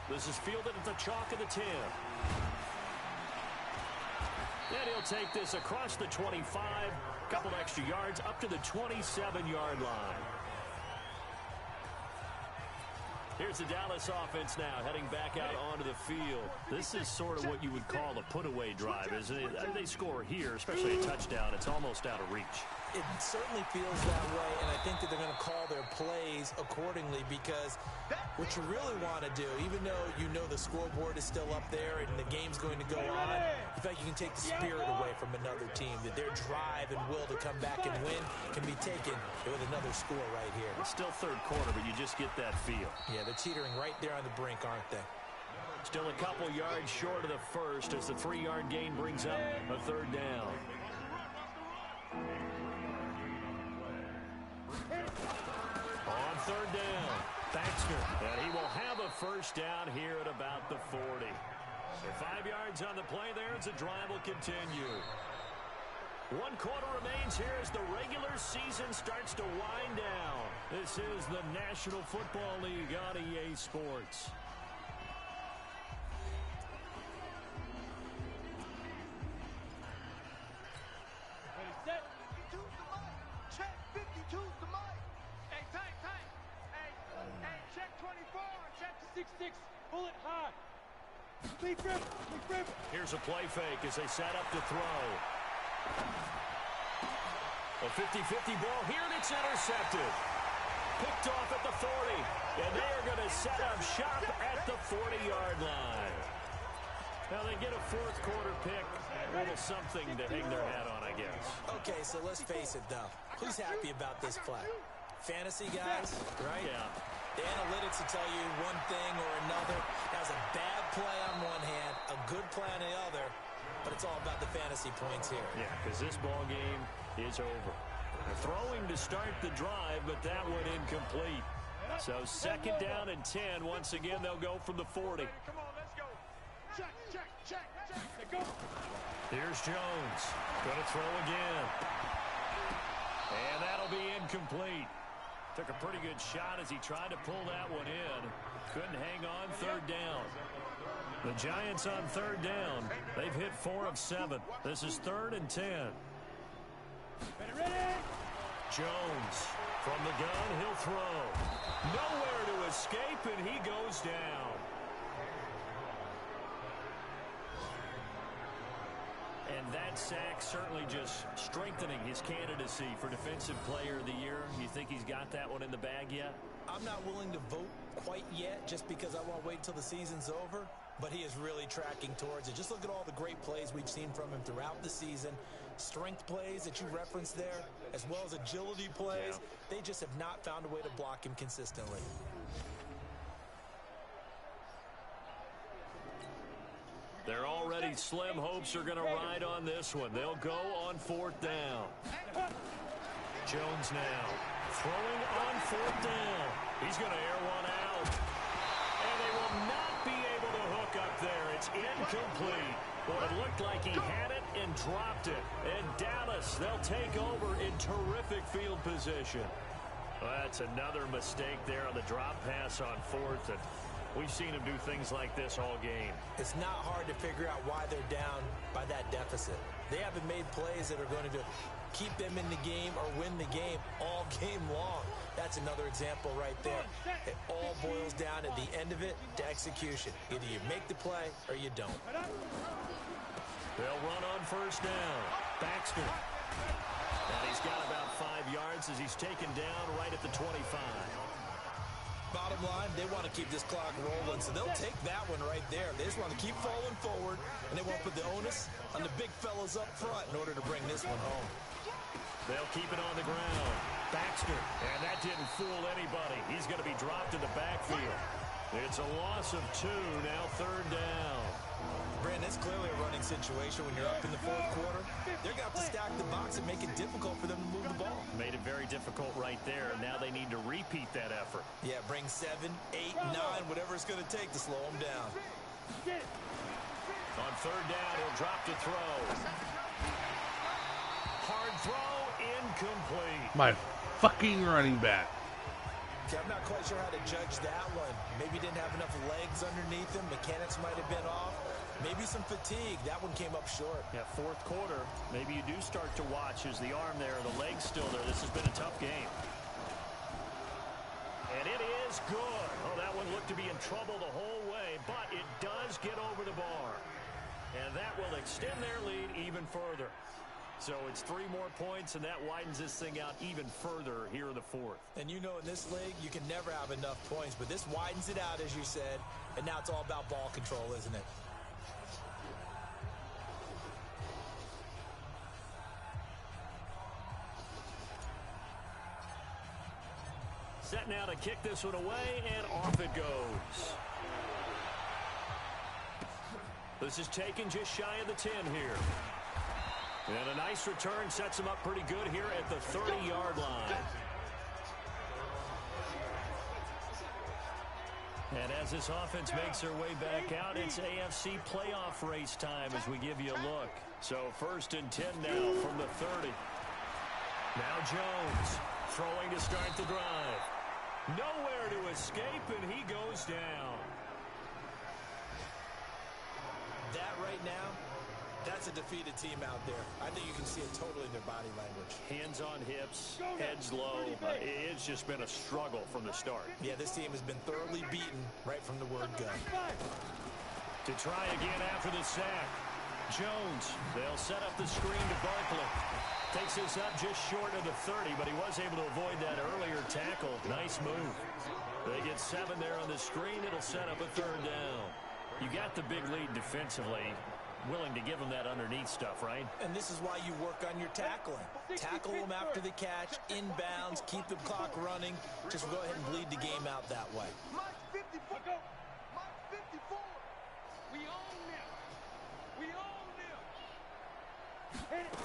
This is fielded at the chalk of the 10. And he'll take this across the 25, couple extra yards up to the 27-yard line. Here's the Dallas offense now heading back out onto the field. This is sort of what you would call a put-away drive. As they score here, especially a touchdown, it's almost out of reach. It certainly feels that way, and I think that they're going to call their plays accordingly because what you really want to do, even though you know the scoreboard is still up there and the game's going to go on, in fact, you can take the spirit away from another team, that their drive and will to come back and win can be taken with another score right here. It's still third quarter, but you just get that feel. Yeah, they're teetering right there on the brink, aren't they? Still a couple yards short of the first as the 3-yard gain brings up a third down. On third down, Baxter, and he will have a first down here at about the 40. So 5 yards on the play there as the drive will continue. 1 quarter remains here as the regular season starts to wind down. This is the National Football League on EA Sports. Pull it high. Here's a play fake as they set up to throw. A 50-50 ball here, and it's intercepted. Picked off at the 40, and they are going to set up shop at the 40-yard line. Now they get a fourth quarter pick. A little something to hang their hat on, I guess. Okay, so let's face it, though. Who's happy about this play? Fantasy guys, right? Yeah. The analytics will tell you one thing or another. That was a bad play on one hand, a good play on the other, but it's all about the fantasy points here. Yeah, because this ball game is over. They're throwing to start the drive, but that one incomplete. So second down and 10. Once again, they'll go from the 40. Come on, let's go. Check. Go. Here's Jones. Going to throw again. And that'll be incomplete. Took a pretty good shot as he tried to pull that one in. Couldn't hang on third down. The Giants on third down. They've hit 4 of 7. This is 3rd and 10. Ready. Jones from the gun. He'll throw. Nowhere to escape, and he goes down. And that sack certainly just strengthening his candidacy for Defensive Player of the Year. You think he's got that one in the bag yet? I'm not willing to vote quite yet just because I want to wait till the season's over, but he is really tracking towards it. Just look at all the great plays we've seen from him throughout the season. Strength plays that you referenced there, as well as agility plays. Yeah. They just have not found a way to block him consistently. They're already slim hopes are going to ride on this one. They'll go on 4th down. Jones now throwing on 4th down. He's going to air one out. And they will not be able to hook up there. It's incomplete. Well, it looked like he had it and dropped it. And Dallas, they'll take over in terrific field position. Well, that's another mistake there on the drop pass on 4th. And we've seen him do things like this all game. It's not hard to figure out why they're down by that deficit. They haven't made plays that are going to keep them in the game or win the game all game long. That's another example right there. It all boils down at the end of it to execution. Either you make the play or you don't. They'll run on 1st down. Baxter. And he's got about 5 yards as he's taken down right at the 25. Bottom line, they want to keep this clock rolling, so they'll take that one right there. They just want to keep falling forward, and they won't put the onus on the big fellas up front in order to bring this one home. They'll keep it on the ground. Baxter, and that didn't fool anybody. He's going to be dropped in the backfield. It's a loss of 2, now 3rd down. Brandon, it's clearly a running situation when you're up in the 4th quarter. They're going to have to stack the box and make it difficult for them to move the ball. Made it very difficult right there. Now they need to repeat that effort. Yeah, bring 7, 8, 9, whatever it's going to take to slow them down. On 3rd down, he'll drop to throw. Hard throw, incomplete. My fucking running back. Okay, I'm not quite sure how to judge that one. Maybe didn't have enough legs underneath him. Mechanics might have been off. Maybe some fatigue. That one came up short. Yeah, 4th quarter. Maybe you do start to watch as the arm there, the leg's still there. This has been a tough game. And it is good. Oh, that one looked to be in trouble the whole way, but it does get over the bar. And that will extend their lead even further. So it's 3 more points, and that widens this thing out even further here in the fourth. And you know in this league, you can never have enough points, but this widens it out, as you said, and now it's all about ball control, isn't it? Set now to kick this one away, and off it goes. This is taken just shy of the 10 here. And a nice return sets him up pretty good here at the 30-yard line. And as this offense makes their way back out, it's AFC playoff race time as we give you a look. So 1st and 10 now from the 30. Now Jones throwing to start the drive. Nowhere to escape, and he goes down. That right now, that's a defeated team out there. I think you can see it totally in their body language. Hands on hips, heads low. It's just been a struggle from the start. Yeah, this team has been thoroughly beaten right from the word go. To try again after the sack. Jones, they'll set up the screen to Barkley. Takes this up just short of the 30, but he was able to avoid that earlier tackle. Nice move. They get 7 there on the screen. It'll set up a 3rd down. You got the big lead defensively. Willing to give them that underneath stuff, right? And this is why you work on your tackling. Tackle them after the catch, inbounds, keep the clock running. Just go ahead and bleed the game out that way. Mark 54. Mark 54. We own them. We own them. Hit it.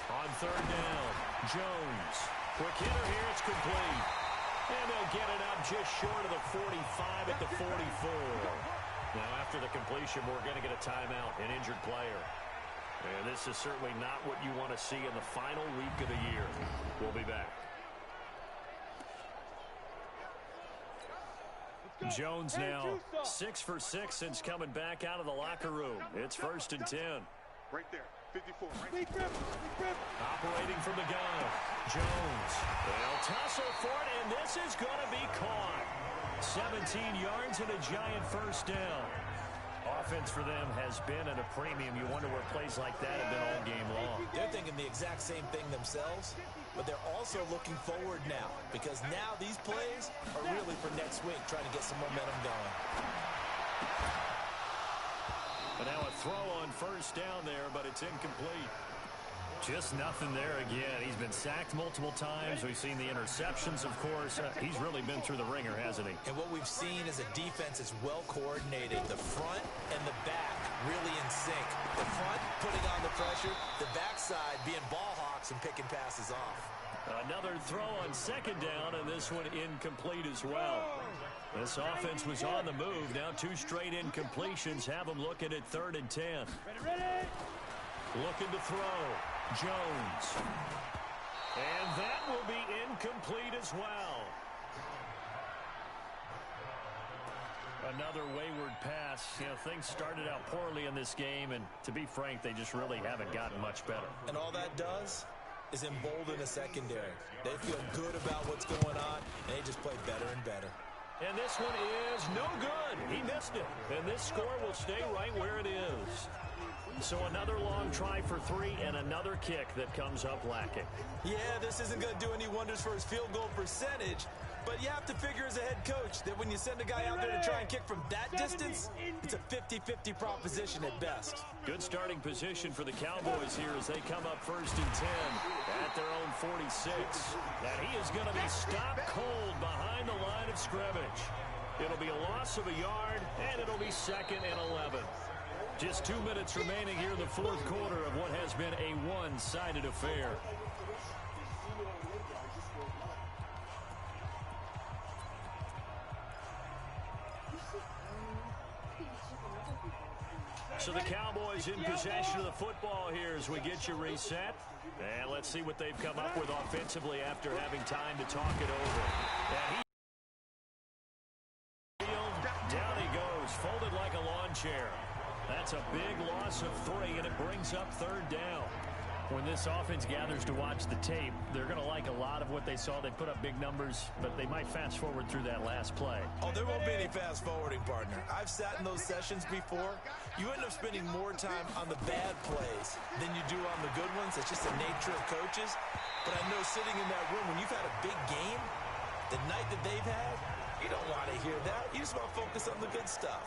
On 3rd down, Jones. Quick hitter here, it's complete. And they'll get it up just short of the 45 at the 44. Now after the completion, we're going to get a timeout, an injured player. And this is certainly not what you want to see in the final week of the year. We'll be back. Jones now 6 for 6 since coming back out of the locker room. It's 1st and 10. Right there. 54. Right there. Operating from the gun. Jones. They'll tussle for it, and this is going to be caught. 17 yards and a giant 1st down. Offense for them has been at a premium. You wonder where plays like that have been all game long. They're thinking the exact same thing themselves, but they're also looking forward now because now these plays are really for next week, trying to get some momentum going. And now a throw on 1st down there, but it's incomplete. Just nothing there again. He's been sacked multiple times. We've seen the interceptions, of course. He's really been through the ringer, hasn't he? And what we've seen is a defense that's well coordinated. The front and the back really in sync. The front putting on the pressure, the backside being ball hawks and picking passes off. Another throw on 2nd down, and this one incomplete as well. This offense was on the move. Now 2 straight incompletions have them looking at 3rd and 10. Ready. Looking to throw. Jones. And that will be incomplete as well. Another wayward pass. You know, things started out poorly in this game, and to be frank, they just really haven't gotten much better. And all that does is embolden a secondary. They feel good about what's going on, and they just play better and better. And this one is no good. He missed it. And this score will stay right where it is. So another long try for 3 and another kick that comes up lacking. Yeah, this isn't going to do any wonders for his field goal percentage, but you have to figure as a head coach that when you send a guy out there to try and kick from that distance, it's a 50-50 proposition at best. Good starting position for the Cowboys here as they come up 1st and 10 at their own 46. And he is going to be stopped cold behind the line of scrimmage. It'll be a loss of a yard, and it'll be 2nd and 11. Just 2 minutes remaining here in the 4th quarter of what has been a one-sided affair. So the Cowboys in possession of the football here as we get you reset. And let's see what they've come up with offensively after having time to talk it over. And down he goes, folded like a lawn chair. That's a big loss of 3, and it brings up 3rd down. When this offense gathers to watch the tape, they're going to like a lot of what they saw. They put up big numbers, but they might fast forward through that last play. Oh, there won't be any fast forwarding, partner. I've sat in those sessions before. You end up spending more time on the bad plays than you do on the good ones. It's just the nature of coaches. But I know sitting in that room, when you've had a big game, the night that they've had, you don't want to hear that. You just want to focus on the good stuff.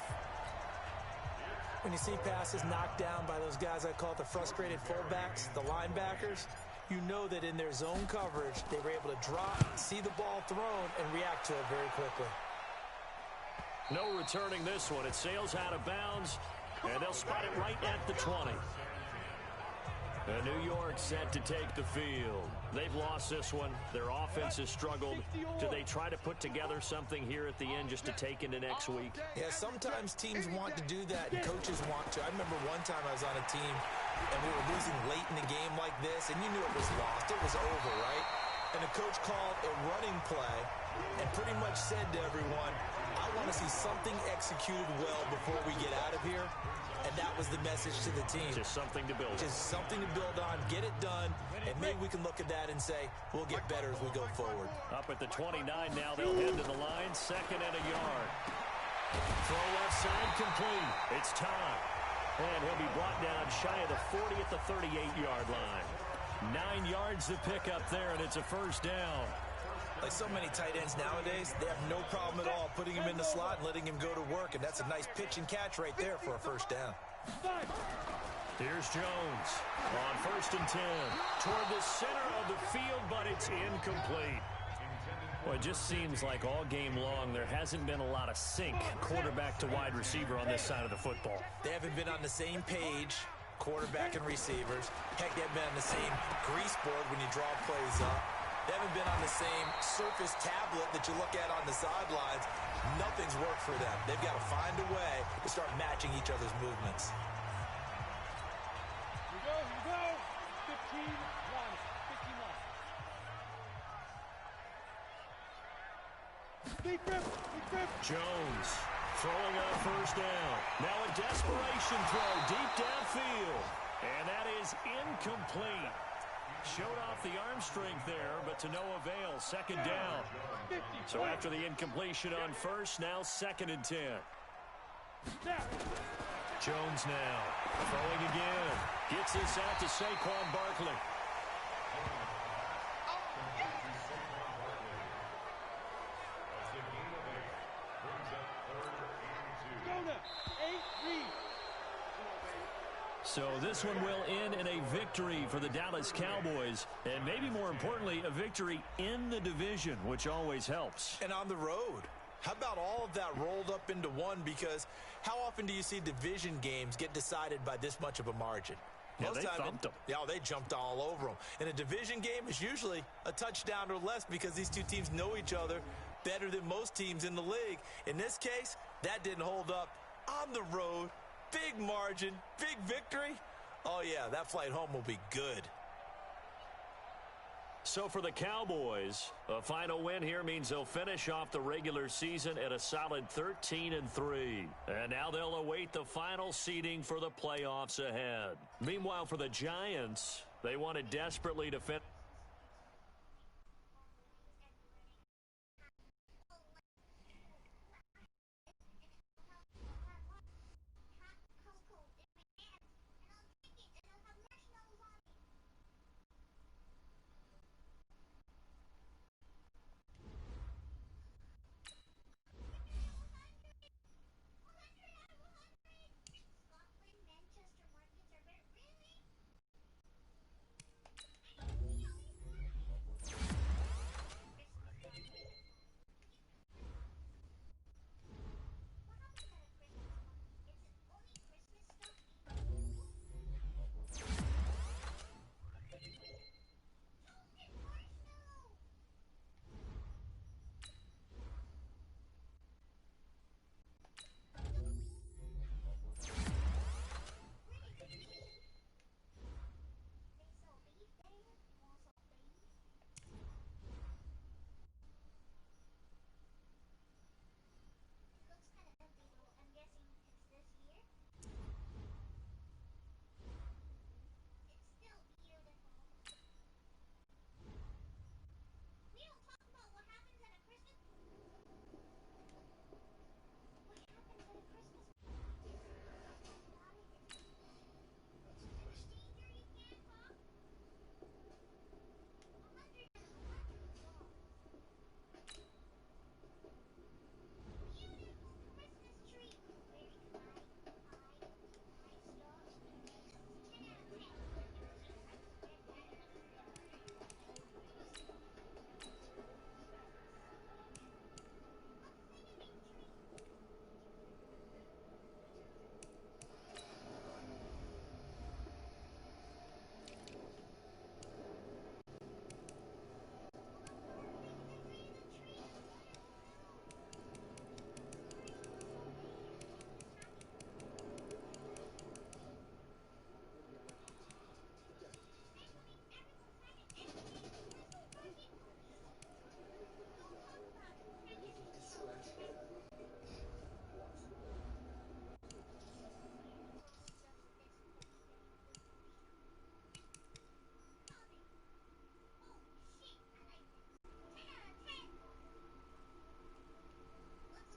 When you see passes knocked down by those guys I call the frustrated fullbacks, the linebackers, you know that in their zone coverage, they were able to drop, see the ball thrown, and react to it very quickly. No returning this one. It sails out of bounds, and they'll spot it right at the 20. And New York set to take the field. They've lost this one. Their offense has struggled. Do they try to put together something here at the end just to take into next week? Yeah, sometimes teams want to do that and coaches want to. I remember one time I was on a team and we were losing late in the game like this, and you knew it was lost. It was over, right? And the coach called a running play and pretty much said to everyone, I want to see something executed well before we get out of here. And that was the message to the team. Just something to build on. Just something to build on, get it done, and maybe we can look at that and say, we'll get better as we go forward. Up at the 29 now, they'll head to the line, 2nd and a yard. Throw left side complete. It's time. And he'll be brought down shy of the 40 at the 38-yard line. 9 yards to pick up there, and it's a first down. Like so many tight ends nowadays, they have no problem at all putting him in the slot and letting him go to work, and that's a nice pitch and catch right there for a first down. Here's Jones on 1st and 10 toward the center of the field, but it's incomplete. Well, it just seems like all game long there hasn't been a lot of sync quarterback to wide receiver on this side of the football. They haven't been on the same page, quarterback and receivers. Heck, they haven't been on the same grease board when you draw plays up. They haven't been on the same surface tablet that you look at on the sidelines. Nothing's worked for them. They've got to find a way to start matching each other's movements. Here we go. 15 lines. 15 lines. Big rip. Jones throwing on 1st down. Now a desperation throw deep downfield. And that is incomplete. Showed off the arm strength there, but to no avail. 2nd down. So after the incompletion on 1st, now 2nd and 10. Jones now throwing again. Gets this out to Saquon Barkley. So this one will end in a victory for the Dallas Cowboys, and maybe more importantly, a victory in the division, which always helps. And on the road. How about all of that rolled up into one? Because how often do you see division games get decided by this much of a margin? Yeah, they thumped them. Yeah, they jumped all over them. In a division game, it's usually a touchdown or less because these two teams know each other better than most teams in the league. In this case, that didn't hold up. On the road, big margin, big victory. Oh, yeah, that flight home will be good. So for the Cowboys, a final win here means they'll finish off the regular season at a solid 13-3. And now they'll await the final seeding for the playoffs ahead. Meanwhile, for the Giants, they wanted desperately to finish.